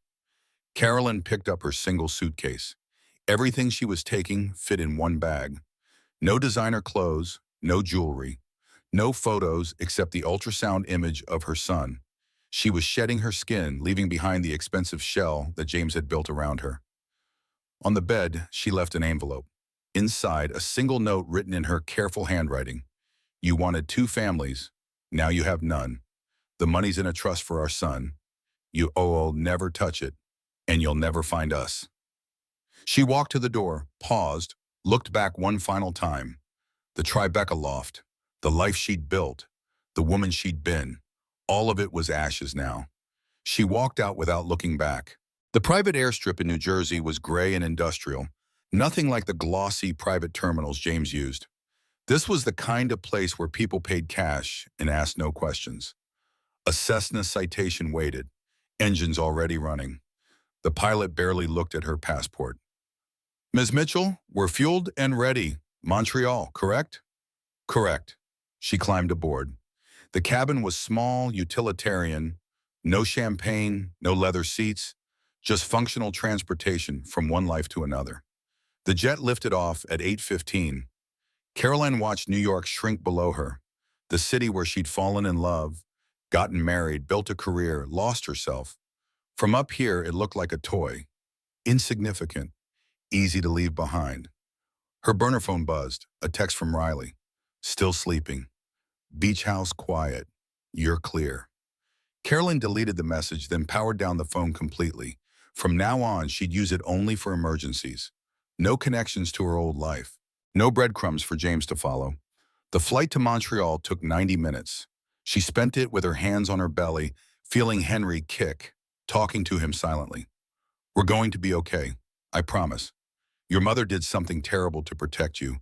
Carolyn picked up her single suitcase. Everything she was taking fit in one bag. No designer clothes, no jewelry, no photos except the ultrasound image of her son. She was shedding her skin, leaving behind the expensive shell that James had built around her. On the bed, she left an envelope. Inside, a single note written in her careful handwriting. You wanted 2 families. Now you have none. The money's in a trust for our son. You'll never touch it, and you'll never find us. She walked to the door, paused, looked back one final time. The Tribeca loft, the life she'd built, the woman she'd been, all of it was ashes now. She walked out without looking back. The private airstrip in New Jersey was gray and industrial, nothing like the glossy private terminals James used. This was the kind of place where people paid cash and asked no questions. A Cessna Citation waited, engines already running. The pilot barely looked at her passport. Ms. Mitchell, we're fueled and ready. Montreal, correct? Correct. She climbed aboard. The cabin was small, utilitarian, no champagne, no leather seats, just functional transportation from one life to another. The jet lifted off at 8:15. Caroline watched New York shrink below her, the city where she'd fallen in love, gotten married, built a career, lost herself. From up here, it looked like a toy, insignificant, easy to leave behind. Her burner phone buzzed, a text from Riley. Still sleeping. Beach house quiet. You're clear. Carolyn deleted the message, then powered down the phone completely. From now on, she'd use it only for emergencies. No connections to her old life. No breadcrumbs for James to follow. The flight to Montreal took 90 minutes. She spent it with her hands on her belly, feeling Henry kick, talking to him silently. We're going to be okay. I promise. Your mother did something terrible to protect you,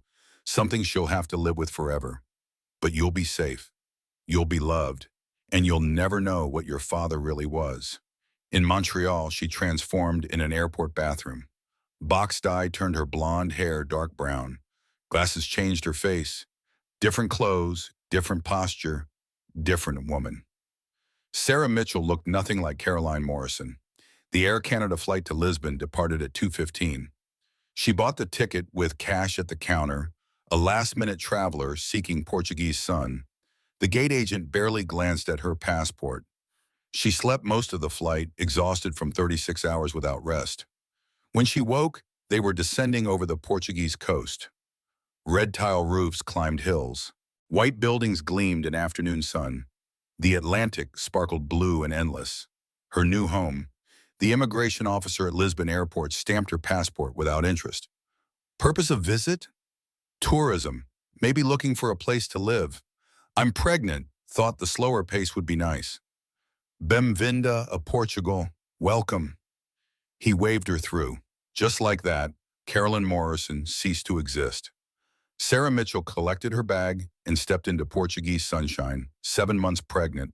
something she'll have to live with forever. But you'll be safe. You'll be loved. And you'll never know what your father really was. In Montreal, she transformed in an airport bathroom. Box dye turned her blonde hair dark brown. Glasses changed her face. Different clothes, different posture, different woman. Sarah Mitchell looked nothing like Caroline Morrison. The Air Canada flight to Lisbon departed at 2:15. She bought the ticket with cash at the counter, a last-minute traveler seeking Portuguese sun. The gate agent barely glanced at her passport. She slept most of the flight, exhausted from 36 hours without rest. When she woke, they were descending over the Portuguese coast. Red tile roofs climbed hills. White buildings gleamed in afternoon sun. The Atlantic sparkled blue and endless. Her new home. The immigration officer at Lisbon Airport stamped her passport without interest. Purpose of visit? Tourism. Maybe looking for a place to live. I'm pregnant. Thought the slower pace would be nice. Bem-vinda a Portugal. Welcome. He waved her through. Just like that, Caroline Morrison ceased to exist. Sarah Mitchell collected her bag and stepped into Portuguese sunshine, 7 months pregnant,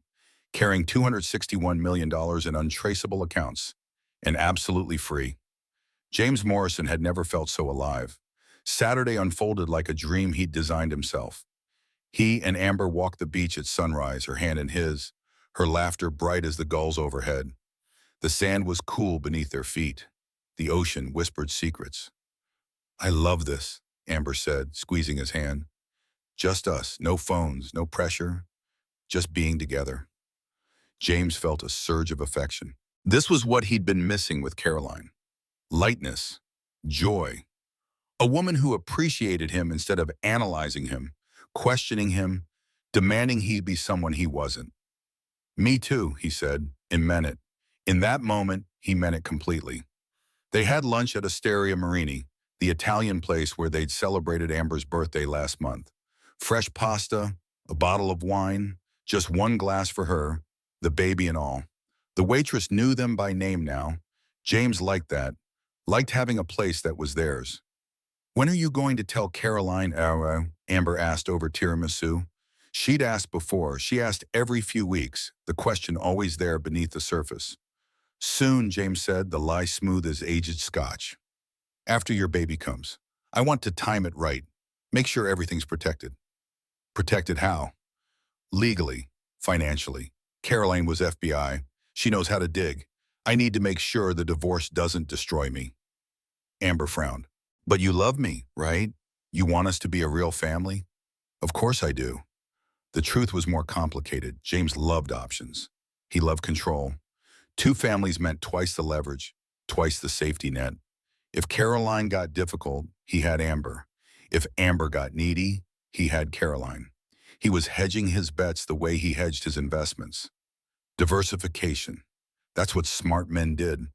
carrying $261 million in untraceable accounts, and absolutely free. James Morrison had never felt so alive. Saturday unfolded like a dream he'd designed himself. He and Amber walked the beach at sunrise, her hand in his, her laughter bright as the gulls overhead. The sand was cool beneath their feet. The ocean whispered secrets. I love this, Amber said, squeezing his hand. Just us, no phones, no pressure, just being together. James felt a surge of affection. This was what he'd been missing with Caroline. Lightness, joy. A woman who appreciated him instead of analyzing him, questioning him, demanding he be someone he wasn't. Me too, he said, and meant it. In that moment, he meant it completely. They had lunch at Osteria Marini, the Italian place where they'd celebrated Amber's birthday last month. Fresh pasta, a bottle of wine, just one glass for her, the baby and all. The waitress knew them by name now. James liked that, liked having a place that was theirs. When are you going to tell Caroline, Amber asked over tiramisu. She'd asked before. She asked every few weeks, the question always there beneath the surface. Soon, James said, the lie smooth as aged scotch. After your baby comes. I want to time it right. Make sure everything's protected. Protected how? Legally, financially. Caroline was FBI. She knows how to dig. I need to make sure the divorce doesn't destroy me. Amber frowned. But you love me, right? You want us to be a real family? Of course I do. The truth was more complicated. James loved options. He loved control. Two families meant twice the leverage, twice the safety net. If Caroline got difficult, he had Amber. If Amber got needy, he had Caroline. He was hedging his bets the way he hedged his investments. Diversification. That's what smart men did.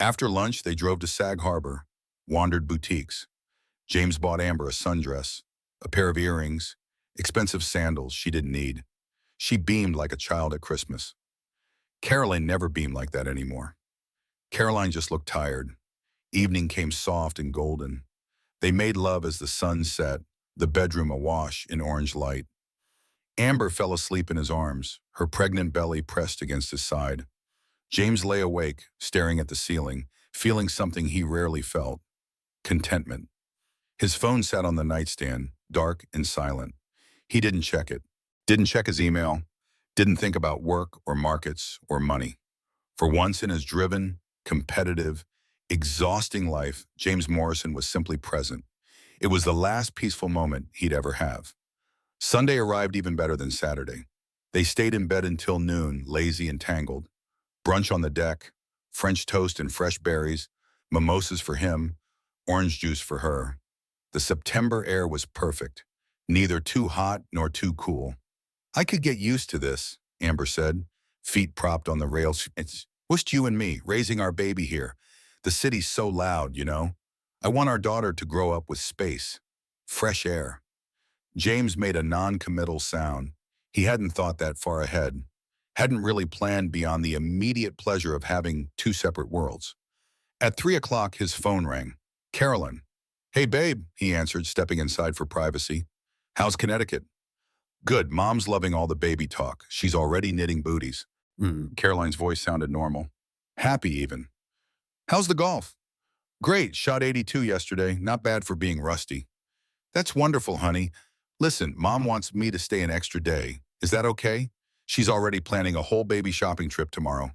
After lunch, they drove to Sag Harbor, wandered boutiques. James bought Amber a sundress, a pair of earrings, expensive sandals she didn't need. She beamed like a child at Christmas. Caroline never beamed like that anymore. Caroline just looked tired. Evening came soft and golden. They made love as the sun set, the bedroom awash in orange light. Amber fell asleep in his arms, her pregnant belly pressed against his side. James lay awake, staring at the ceiling, feeling something he rarely felt. Contentment. His phone sat on the nightstand, dark and silent. He didn't check it. Didn't check his email. Didn't think about work or markets or money. For once in his driven, competitive, exhausting life, James Morrison was simply present. It was the last peaceful moment he'd ever have. Sunday arrived even better than Saturday. They stayed in bed until noon, lazy and tangled. Brunch on the deck, French toast and fresh berries, mimosas for him, orange juice for her. The September air was perfect, neither too hot nor too cool. I could get used to this, Amber said, feet propped on the rails. It's just you and me, raising our baby here. The city's so loud, you know. I want our daughter to grow up with space, fresh air. James made a non-committal sound. He hadn't thought that far ahead, hadn't really planned beyond the immediate pleasure of having two separate worlds. At 3 o'clock, his phone rang. Carolyn. Hey, babe, he answered, stepping inside for privacy. How's Connecticut? Good, Mom's loving all the baby talk. She's already knitting booties. Caroline's voice sounded normal. Happy, even. How's the golf? Great, shot 82 yesterday. Not bad for being rusty. That's wonderful, honey. Listen, Mom wants me to stay an extra day. Is that okay? She's already planning a whole baby shopping trip tomorrow.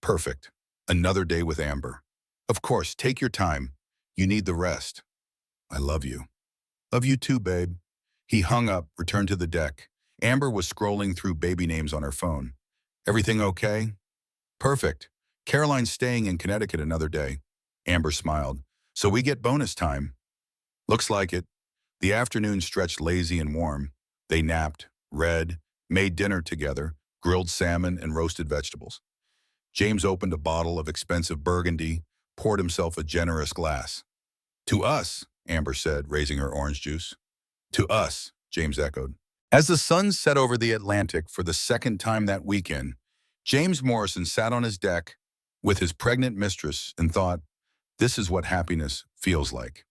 Perfect. Another day with Amber. Of course, take your time. You need the rest. I love you. Love you too, babe. He hung up, returned to the deck. Amber was scrolling through baby names on her phone. Everything okay? Perfect. Caroline's staying in Connecticut another day. Amber smiled. So we get bonus time. Looks like it. The afternoon stretched lazy and warm. They napped, read, made dinner together, grilled salmon and roasted vegetables. James opened a bottle of expensive Burgundy, poured himself a generous glass. To us, Amber said, raising her orange juice. To us, James echoed. As the sun set over the Atlantic for the second time that weekend, James Morrison sat on his deck with his pregnant mistress and thought, this is what happiness feels like.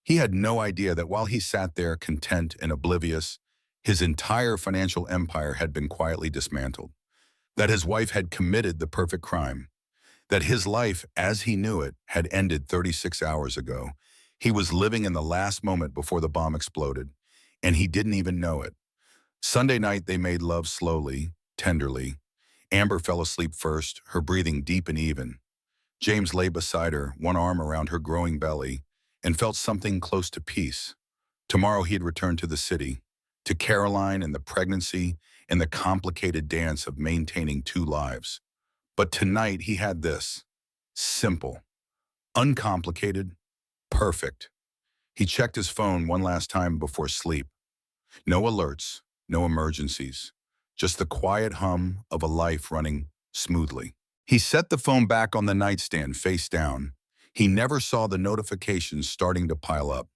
He had no idea that while he sat there content and oblivious, his entire financial empire had been quietly dismantled, that his wife had committed the perfect crime, that his life, as he knew it, had ended 36 hours ago. He was living in the last moment before the bomb exploded, and he didn't even know it. Sunday night, they made love slowly, tenderly. Amber fell asleep first, her breathing deep and even. James lay beside her, one arm around her growing belly, and felt something close to peace. Tomorrow he'd return to the city, to Caroline and the pregnancy and the complicated dance of maintaining two lives. But tonight he had this. Simple, uncomplicated, perfect. He checked his phone one last time before sleep. No alerts, no emergencies, just the quiet hum of a life running smoothly. He set the phone back on the nightstand face down. He never saw the notifications starting to pile up.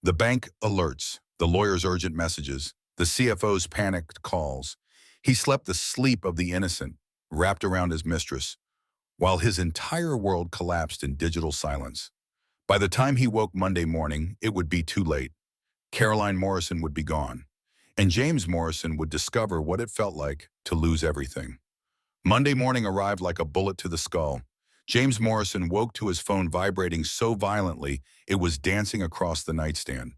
The bank alerts, the lawyer's urgent messages, the CFO's panicked calls. He slept the sleep of the innocent, wrapped around his mistress, while his entire world collapsed in digital silence. By the time he woke Monday morning, it would be too late. Caroline Morrison would be gone, and James Morrison would discover what it felt like to lose everything. Monday morning arrived like a bullet to the skull. James Morrison woke to his phone vibrating so violently it was dancing across the nightstand.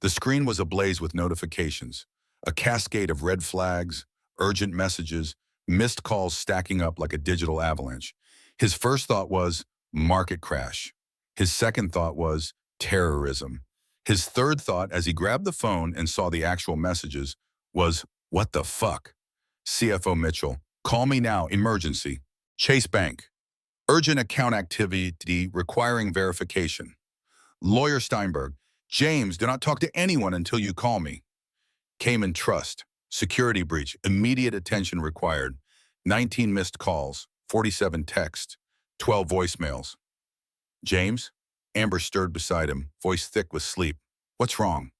The screen was ablaze with notifications, a cascade of red flags, urgent messages, missed calls stacking up like a digital avalanche. His first thought was market crash. His second thought was terrorism. His third thought, as he grabbed the phone and saw the actual messages, was, what the fuck? CFO Mitchell, call me now, emergency. Chase Bank, urgent account activity requiring verification. Lawyer Steinberg, James, do not talk to anyone until you call me. Cayman Trust, security breach, immediate attention required. 19 missed calls, 47 texts, 12 voicemails. James? Amber stirred beside him, voice thick with sleep. What's wrong?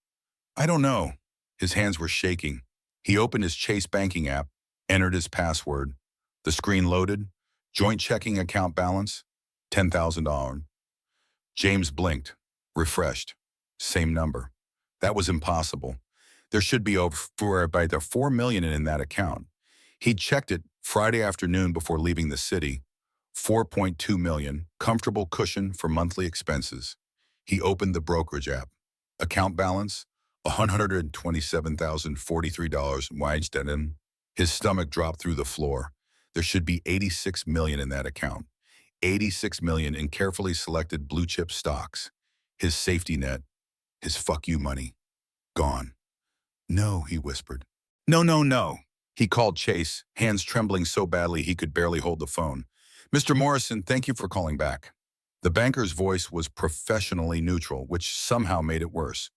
I don't know. His hands were shaking. He opened his Chase banking app, entered his password. The screen loaded. Joint checking account balance, $10,000. James blinked, refreshed. Same number. That was impossible. There should be over by the $4 million in that account. He'd checked it Friday afternoon before leaving the city. $4.2 million, comfortable cushion for monthly expenses. He opened the brokerage app. Account balance, $127,043. Weinstein. His stomach dropped through the floor. There should be $86 million in that account. $86 million in carefully selected blue chip stocks. His safety net, his fuck you money, gone. No, he whispered. No, no, no. He called Chase, hands trembling so badly he could barely hold the phone. Mr. Morrison, thank you for calling back. The banker's voice was professionally neutral, which somehow made it worse.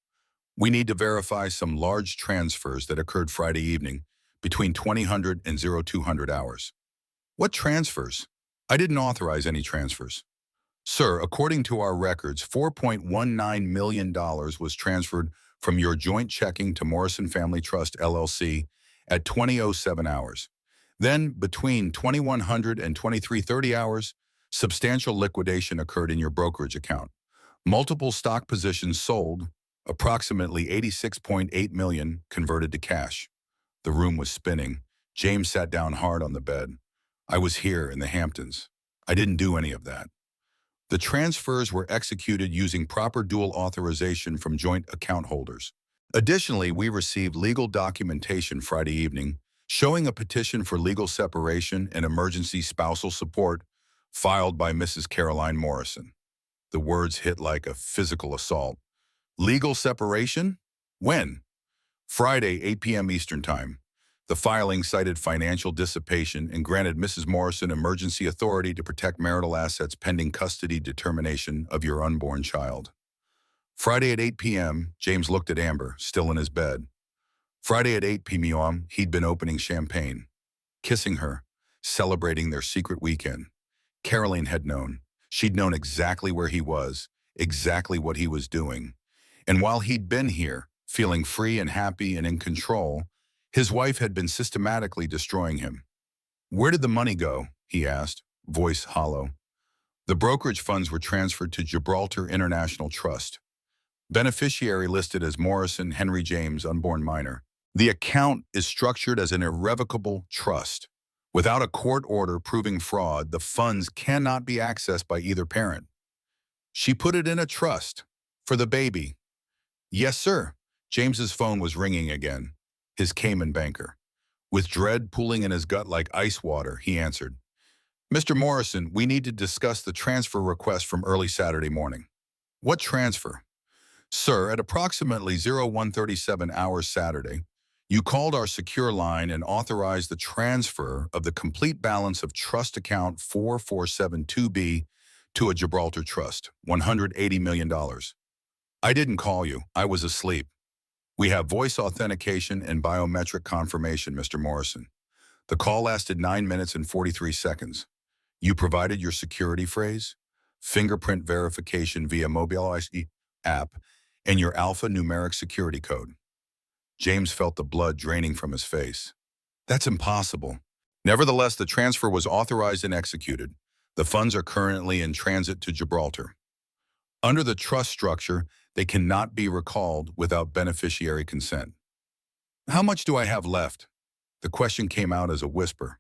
We need to verify some large transfers that occurred Friday evening between 2000 and 0200 hours. What transfers? I didn't authorize any transfers. Sir, according to our records, $4.19 million was transferred from your joint checking to Morrison Family Trust, LLC, at 20:07 hours. Then, between 2100 and 2330 hours, substantial liquidation occurred in your brokerage account. Multiple stock positions sold, approximately $86.8 million converted to cash. The room was spinning. James sat down hard on the bed. I was here in the Hamptons. I didn't do any of that. The transfers were executed using proper dual authorization from joint account holders. Additionally, we received legal documentation Friday evening showing a petition for legal separation and emergency spousal support filed by Mrs. Caroline Morrison. The words hit like a physical assault. Legal separation? When? Friday, 8 p.m. Eastern Time. The filing cited financial dissipation and granted Mrs. Morrison emergency authority to protect marital assets pending custody determination of your unborn child. Friday at 8 p.m., James looked at Amber, still in his bed. Friday at 8 p.m., he'd been opening champagne, kissing her, celebrating their secret weekend. Caroline had known. She'd known exactly where he was, exactly what he was doing. And while he'd been here, feeling free and happy and in control, his wife had been systematically destroying him. Where did the money go? He asked, voice hollow. The brokerage funds were transferred to Gibraltar International Trust. Beneficiary listed as Morrison Henry James, unborn minor. The account is structured as an irrevocable trust. Without a court order proving fraud, the funds cannot be accessed by either parent. She put it in a trust for the baby. Yes, sir. James's phone was ringing again. His Cayman banker. With dread pooling in his gut like ice water, he answered, Mr. Morrison, we need to discuss the transfer request from early Saturday morning. What transfer? Sir, at approximately 0137 hours Saturday, you called our secure line and authorized the transfer of the complete balance of trust account 4472B to a Gibraltar trust, $180 million. I didn't call you. I was asleep. We have voice authentication and biometric confirmation, Mr. Morrison. The call lasted 9 minutes and 43 seconds. You provided your security phrase, fingerprint verification via mobile IC app, and your alphanumeric security code. James felt the blood draining from his face. That's impossible. Nevertheless, the transfer was authorized and executed. The funds are currently in transit to Gibraltar. Under the trust structure, they cannot be recalled without beneficiary consent. How much do I have left? The question came out as a whisper.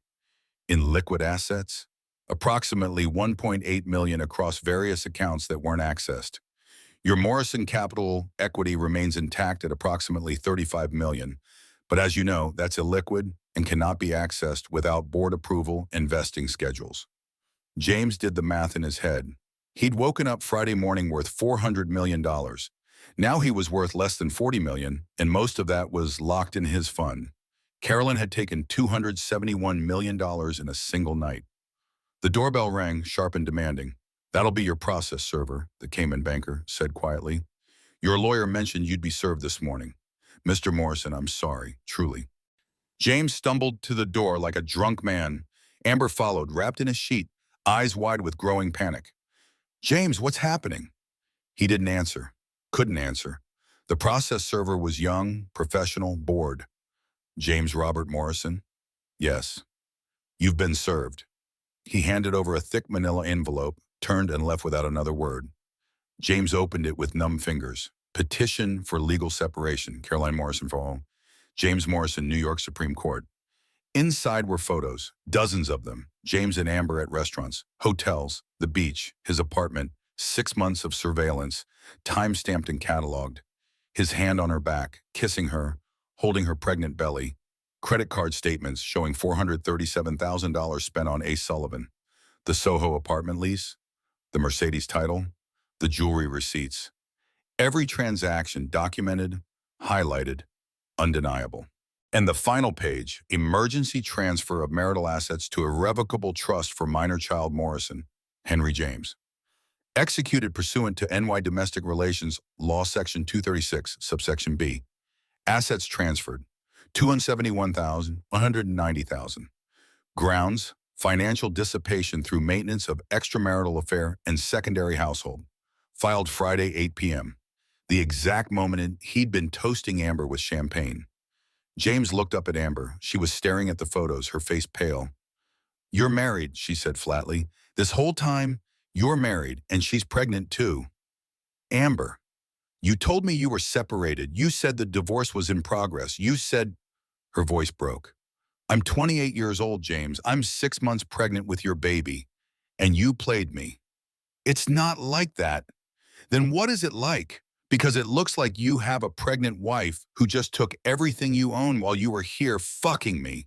In liquid assets? Approximately 1.8 million across various accounts that weren't accessed. Your Morrison Capital equity remains intact at approximately 35 million, but as you know, that's illiquid and cannot be accessed without board approval and vesting schedules. James did the math in his head. He'd woken up Friday morning worth $400 million. Now he was worth less than 40 million, and most of that was locked in his fund. Carolyn had taken $271 million in a single night. The doorbell rang, sharp and demanding. That'll be your process server, the Cayman banker said quietly. Your lawyer mentioned you'd be served this morning. Mr. Morrison, I'm sorry, truly. James stumbled to the door like a drunk man. Amber followed, wrapped in a sheet, eyes wide with growing panic. James, what's happening? He didn't answer, couldn't answer. The process server was young, professional, bored. James Robert Morrison? Yes. You've been served. He handed over a thick manila envelope, turned and left without another word. James opened it with numb fingers. Petition for legal separation, Caroline Morrison for all. James Morrison, New York Supreme Court. Inside were photos, dozens of them. James and Amber at restaurants, hotels, the beach, his apartment, 6 months of surveillance, time-stamped and cataloged. His hand on her back, kissing her, holding her pregnant belly. Credit card statements showing $437,000 spent on Ace Sullivan. The Soho apartment lease, the Mercedes title, the jewelry receipts. Every transaction documented, highlighted, undeniable. And the final page, emergency transfer of marital assets to irrevocable trust for minor child Morrison, Henry James. Executed pursuant to NY Domestic Relations Law Section 236, subsection B. Assets transferred, $271,000, $190,000. Grounds, financial dissipation through maintenance of extramarital affair and secondary household. Filed Friday, 8 p.m. The exact moment he'd been toasting Amber with champagne. James looked up at Amber. She was staring at the photos, her face pale. You're married, she said flatly. This whole time, you're married, and she's pregnant too. Amber, you told me you were separated. You said the divorce was in progress. You said... Her voice broke. I'm 28 years old, James. I'm 6 months pregnant with your baby. And you played me. It's not like that. Then what is it like? Because it looks like you have a pregnant wife who just took everything you own while you were here fucking me.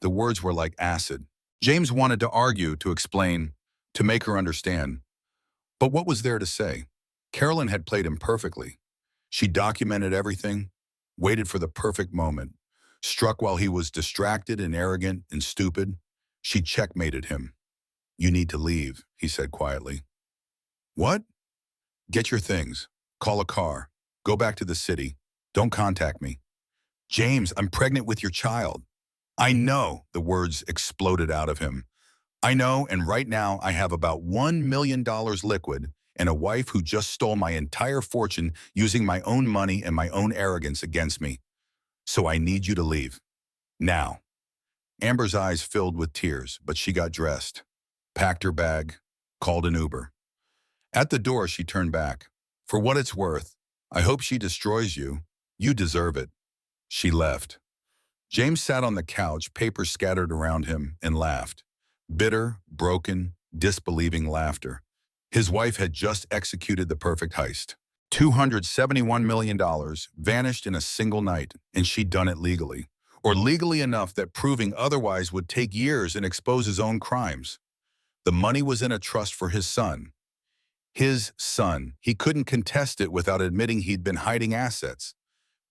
The words were like acid. James wanted to argue, to explain, to make her understand. But what was there to say? Carolyn had played him perfectly. She documented everything, waited for the perfect moment. Struck while he was distracted and arrogant and stupid, she checkmated him. You need to leave, he said quietly. What? Get your things. Call a car. Go back to the city. Don't contact me. James, I'm pregnant with your child. I know, the words exploded out of him. I know, and right now I have about $1 million liquid and a wife who just stole my entire fortune using my own money and my own arrogance against me. So I need you to leave. Now. Amber's eyes filled with tears, but she got dressed, packed her bag, called an Uber. At the door, she turned back. For what it's worth, I hope she destroys you. You deserve it. She left. James sat on the couch, papers scattered around him, and laughed. Bitter, broken, disbelieving laughter. His wife had just executed the perfect heist. $271 million vanished in a single night, and she'd done it legally. or legally enough that proving otherwise would take years and expose his own crimes. The money was in a trust for his son. His son. He couldn't contest it without admitting he'd been hiding assets.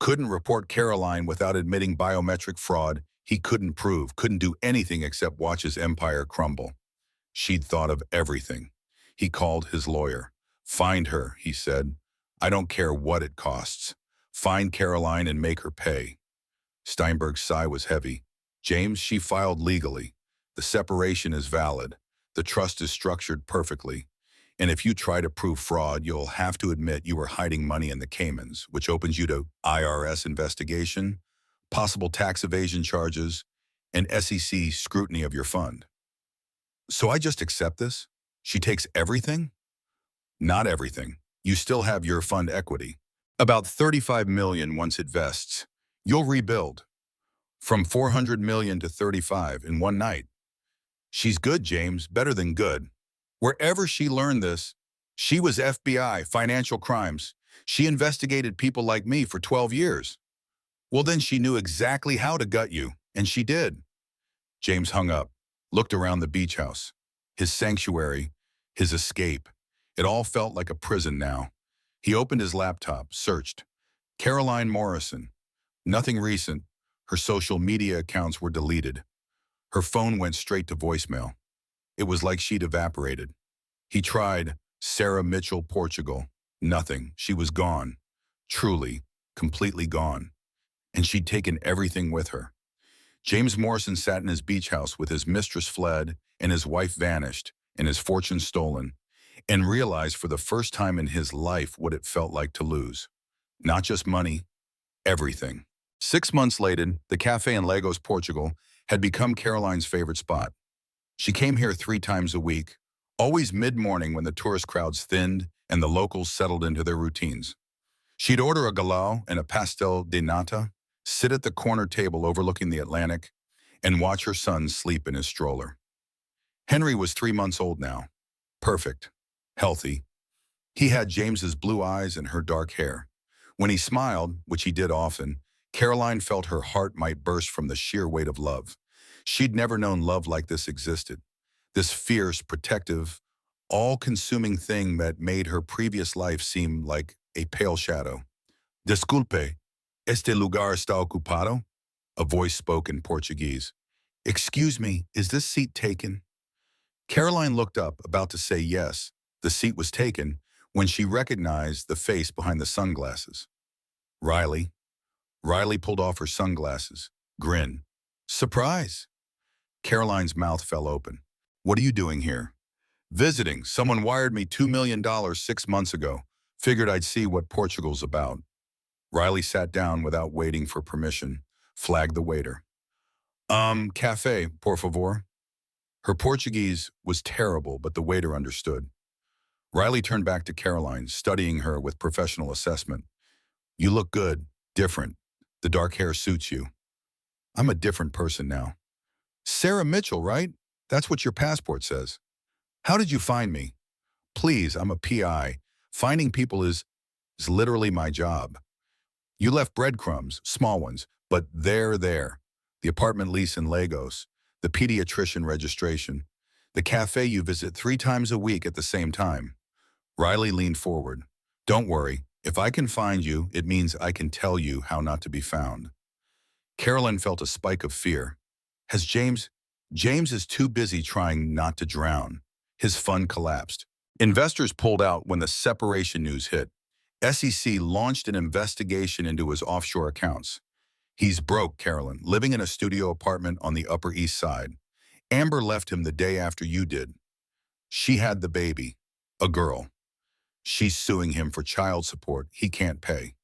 Couldn't report Caroline without admitting biometric fraud. He couldn't prove, couldn't do anything except watch his empire crumble. She'd thought of everything. He called his lawyer. Find her, he said. I don't care what it costs. Find Caroline and make her pay. Steinberg's sigh was heavy. James, she filed legally. The separation is valid. The trust is structured perfectly. And if you try to prove fraud, you'll have to admit you were hiding money in the Caymans, which opens you to IRS investigation, possible tax evasion charges, and SEC scrutiny of your fund. So I just accept this? She takes everything? Not everything. You still have your fund equity. About 35 million once it vests. You'll rebuild. From 400 million to 35 in one night. She's good, James, better than good. Wherever she learned this, she was FBI, financial crimes. She investigated people like me for 12 years. Well, then she knew exactly how to gut you, and she did. James hung up, looked around the beach house. His sanctuary, his escape. It all felt like a prison now. He opened his laptop, searched. Caroline Morrison. Nothing recent. Her social media accounts were deleted. Her phone went straight to voicemail. It was like she'd evaporated. He tried Sarah Mitchell, Portugal. Nothing. She was gone. Truly, completely gone. And she'd taken everything with her. James Morrison sat in his beach house with his mistress fled and his wife vanished and his fortune stolen, and realized for the first time in his life what it felt like to lose. Not just money, everything. 6 months later, the cafe in Lagos, Portugal, had become Caroline's favorite spot. She came here 3 times a week, always mid-morning when the tourist crowds thinned and the locals settled into their routines. She'd order a galao and a pastel de nata, sit at the corner table overlooking the Atlantic, and watch her son sleep in his stroller. Henry was 3 months old now. Perfect. Healthy. He had James's blue eyes and her dark hair. When he smiled, which he did often, Caroline felt her heart might burst from the sheer weight of love. She'd never known love like this existed. This fierce, protective, all-consuming thing that made her previous life seem like a pale shadow. Desculpe, este lugar está ocupado? A voice spoke in Portuguese. Excuse me, is this seat taken? Caroline looked up, about to say yes. The seat was taken when she recognized the face behind the sunglasses. Riley. Riley pulled off her sunglasses. Grin. Surprise. Caroline's mouth fell open. What are you doing here? Visiting. Someone wired me $2 million 6 months ago. Figured I'd see what Portugal's about. Riley sat down without waiting for permission, flagged the waiter. Café, por favor. Her Portuguese was terrible, but the waiter understood. Riley turned back to Caroline, studying her with professional assessment. You look good, different. The dark hair suits you. I'm a different person now. Sarah Mitchell, right? That's what your passport says. How did you find me? Please, I'm a PI. Finding people is literally my job. You left breadcrumbs, small ones, but they're there. The apartment lease in Lagos, the pediatrician registration, the cafe you visit 3 times a week at the same time. Riley leaned forward. Don't worry. If I can find you, it means I can tell you how not to be found. Caroline felt a spike of fear. James is too busy trying not to drown. His fund collapsed. Investors pulled out when the separation news hit. SEC launched an investigation into his offshore accounts. He's broke, Caroline, living in a studio apartment on the Upper East Side. Amber left him the day after you did. She had the baby, a girl. She's suing him for child support he can't pay.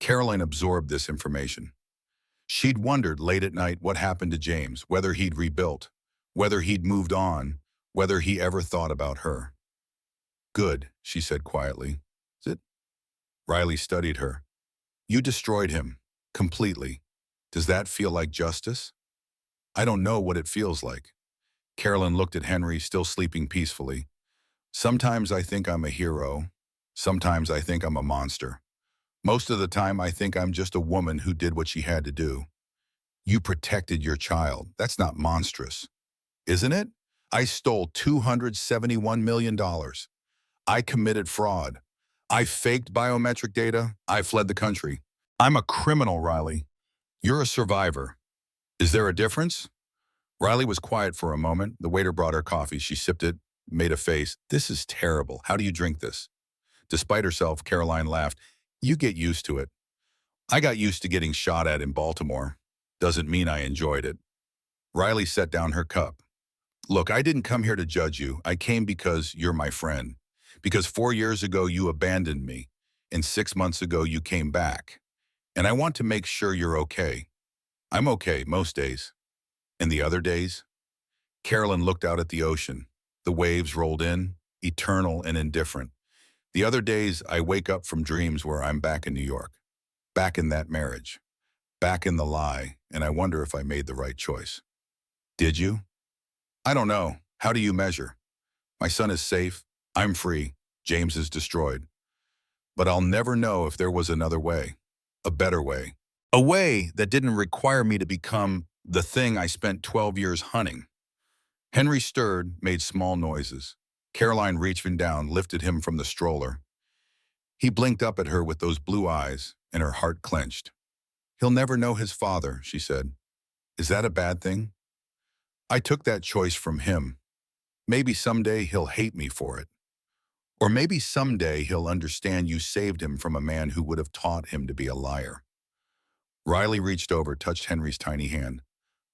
Caroline absorbed this information. She'd wondered late at night what happened to James, whether he'd rebuilt, whether he'd moved on, whether he ever thought about her. Good, she said quietly. Is it? Riley studied her. You destroyed him, completely. Does that feel like justice? I don't know what it feels like. Caroline looked at Henry, still sleeping peacefully. Sometimes I think I'm a hero. Sometimes I think I'm a monster. Most of the time I think I'm just a woman who did what she had to do. You protected your child. That's not monstrous, isn't it? I stole $271 million. I committed fraud. I faked biometric data. I fled the country. I'm a criminal, Riley. You're a survivor. Is there a difference? Riley was quiet for a moment. The waiter brought her coffee. She sipped it, made a face. This is terrible. How do you drink this? Despite herself, Caroline laughed. You get used to it. I got used to getting shot at in Baltimore. Doesn't mean I enjoyed it. Riley set down her cup. Look, I didn't come here to judge you. I came because you're my friend. Because 4 years ago you abandoned me, and 6 months ago you came back. And I want to make sure you're okay. I'm okay most days. And the other days? Carolyn looked out at the ocean. The waves rolled in, eternal and indifferent. The other days I wake up from dreams where I'm back in New York. Back in that marriage. Back in the lie, and I wonder if I made the right choice. Did you? I don't know. How do you measure? My son is safe. I'm free. James is destroyed. But I'll never know if there was another way. A better way. A way that didn't require me to become the thing I spent 12 years hunting. Henry stirred, made small noises. Caroline reached him down, lifted him from the stroller. He blinked up at her with those blue eyes, and her heart clenched. He'll never know his father, she said. Is that a bad thing? I took that choice from him. Maybe someday he'll hate me for it. Or maybe someday he'll understand you saved him from a man who would have taught him to be a liar. Riley reached over, touched Henry's tiny hand.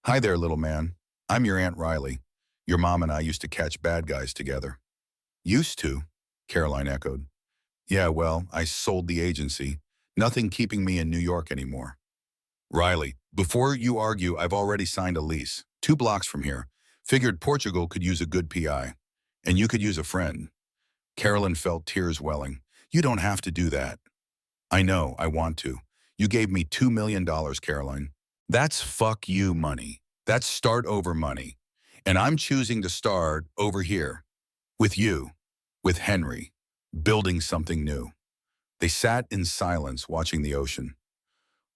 Hi there, little man. I'm your Aunt Riley. Your mom and I used to catch bad guys together. Used to, Caroline echoed. Yeah, well, I sold the agency. Nothing keeping me in New York anymore. Riley, before you argue, I've already signed a lease. 2 blocks from here. Figured Portugal could use a good PI. And you could use a friend. Carolyn felt tears welling. You don't have to do that. I know, I want to. You gave me $2 million, Caroline. That's fuck you money. That's start over money. And I'm choosing to start over here. With you. With Henry. Building something new. They sat in silence, watching the ocean.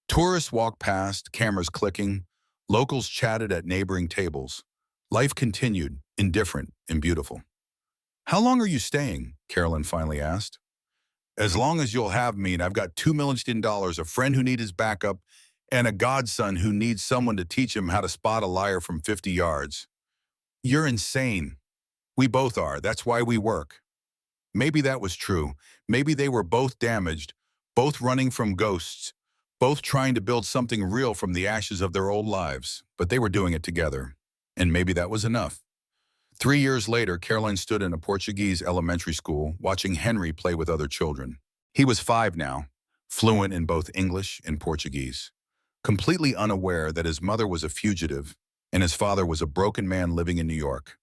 Tourists walked past, cameras clicking. Locals chatted at neighboring tables. Life continued, indifferent and beautiful. How long are you staying? Carolyn finally asked. As long as you'll have me, and I've got $2 million, a friend who needs his backup, and a godson who needs someone to teach him how to spot a liar from 50 yards. You're insane. We both are. That's why we work. Maybe that was true. Maybe they were both damaged, both running from ghosts, both trying to build something real from the ashes of their old lives, but they were doing it together. And maybe that was enough. 3 years later, Caroline stood in a Portuguese elementary school watching Henry play with other children. He was 5 now, fluent in both English and Portuguese, completely unaware that his mother was a fugitive and his father was a broken man living in New York.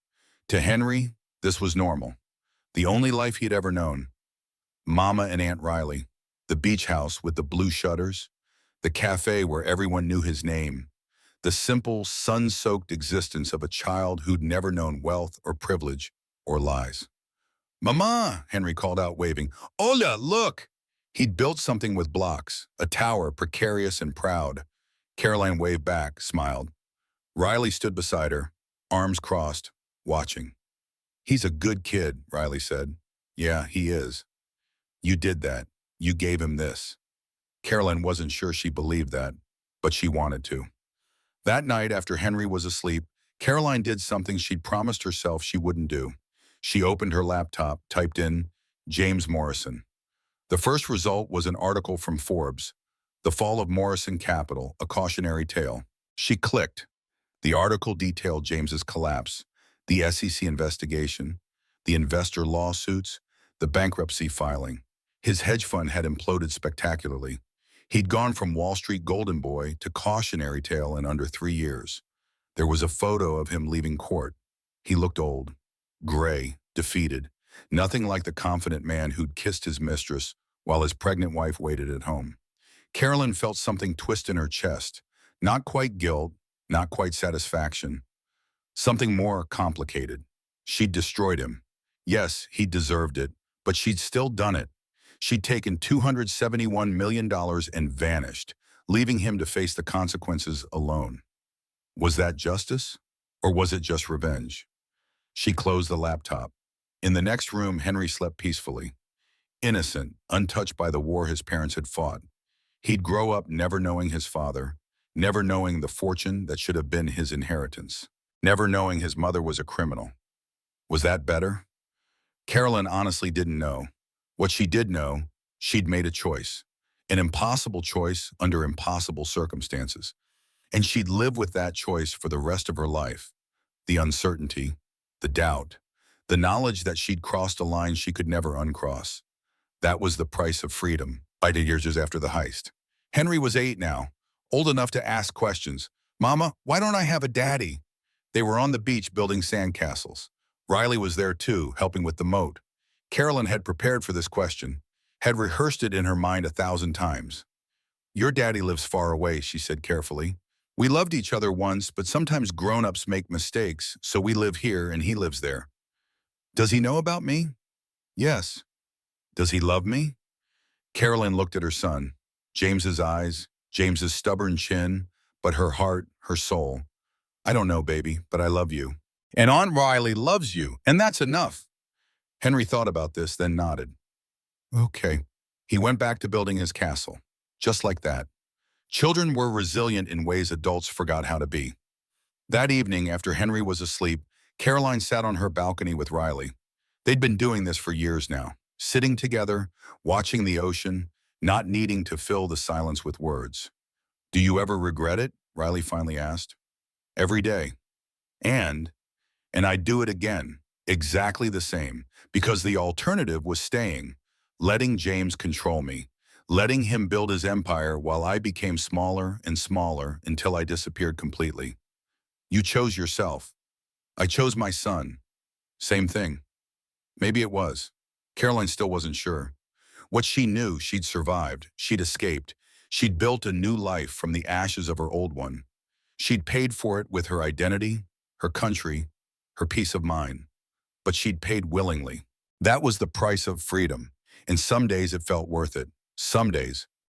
To Henry, this was normal, the only life he'd ever known. Mama and Aunt Riley, the beach house with the blue shutters, the cafe where everyone knew his name, the simple, sun-soaked existence of a child who'd never known wealth or privilege or lies. Mama, Henry called out, waving. Hola, look! He'd built something with blocks, a tower precarious and proud. Caroline waved back, smiled. Riley stood beside her, arms crossed, watching. He's a good kid, Riley said. Yeah, he is. You did that. You gave him this. Caroline wasn't sure she believed that, but she wanted to. That night, after Henry was asleep, Caroline did something she'd promised herself she wouldn't do. She opened her laptop, typed in James Morrison. The first result was an article from Forbes, The Fall of Morrison Capital, a cautionary tale. She clicked. The article detailed James's collapse, the SEC investigation, the investor lawsuits, the bankruptcy filing. His hedge fund had imploded spectacularly. He'd gone from Wall Street golden boy to cautionary tale in under 3 years. There was a photo of him leaving court. He looked old, gray, defeated, nothing like the confident man who'd kissed his mistress while his pregnant wife waited at home. Carolyn felt something twist in her chest, not quite guilt, not quite satisfaction. Something more complicated. She'd destroyed him. Yes, he deserved it, but she'd still done it. She'd taken $271 million and vanished, leaving him to face the consequences alone. Was that justice? Or was it just revenge? She closed the laptop. In the next room, Henry slept peacefully. Innocent, untouched by the war his parents had fought. He'd grow up never knowing his father, never knowing the fortune that should have been his inheritance, never knowing his mother was a criminal. Was that better? Carolyn honestly didn't know. What she did know, she'd made a choice. An impossible choice under impossible circumstances. And she'd live with that choice for the rest of her life. The uncertainty, the doubt, the knowledge that she'd crossed a line she could never uncross. That was the price of freedom, 8 years after the heist. Henry was 8 now, old enough to ask questions. Mama, why don't I have a daddy? They were on the beach building sandcastles. Riley was there too, helping with the moat. Carolyn had prepared for this question, had rehearsed it in her mind 1,000 times. Your daddy lives far away, she said carefully. We loved each other once, but sometimes grown-ups make mistakes, so we live here and he lives there. Does he know about me? Yes. Does he love me? Carolyn looked at her son. James's eyes, James's stubborn chin, but her heart, her soul. I don't know, baby, but I love you. And Aunt Riley loves you, and that's enough. Henry thought about this, then nodded. Okay. He went back to building his castle. Just like that. Children were resilient in ways adults forgot how to be. That evening, after Henry was asleep, Caroline sat on her balcony with Riley. They'd been doing this for years now, sitting together, watching the ocean, not needing to fill the silence with words. Do you ever regret it? Riley finally asked. Every day. And I'd do it again, exactly the same, because the alternative was staying, letting James control me, letting him build his empire while I became smaller and smaller until I disappeared completely. You chose yourself. I chose my son. Same thing. Maybe it was. Caroline still wasn't sure. What she knew, she'd survived, she'd escaped, she'd built a new life from the ashes of her old one. She'd paid for it with her identity, her country, her peace of mind. But she'd paid willingly. That was the price of freedom, and some days it felt worth it. Some days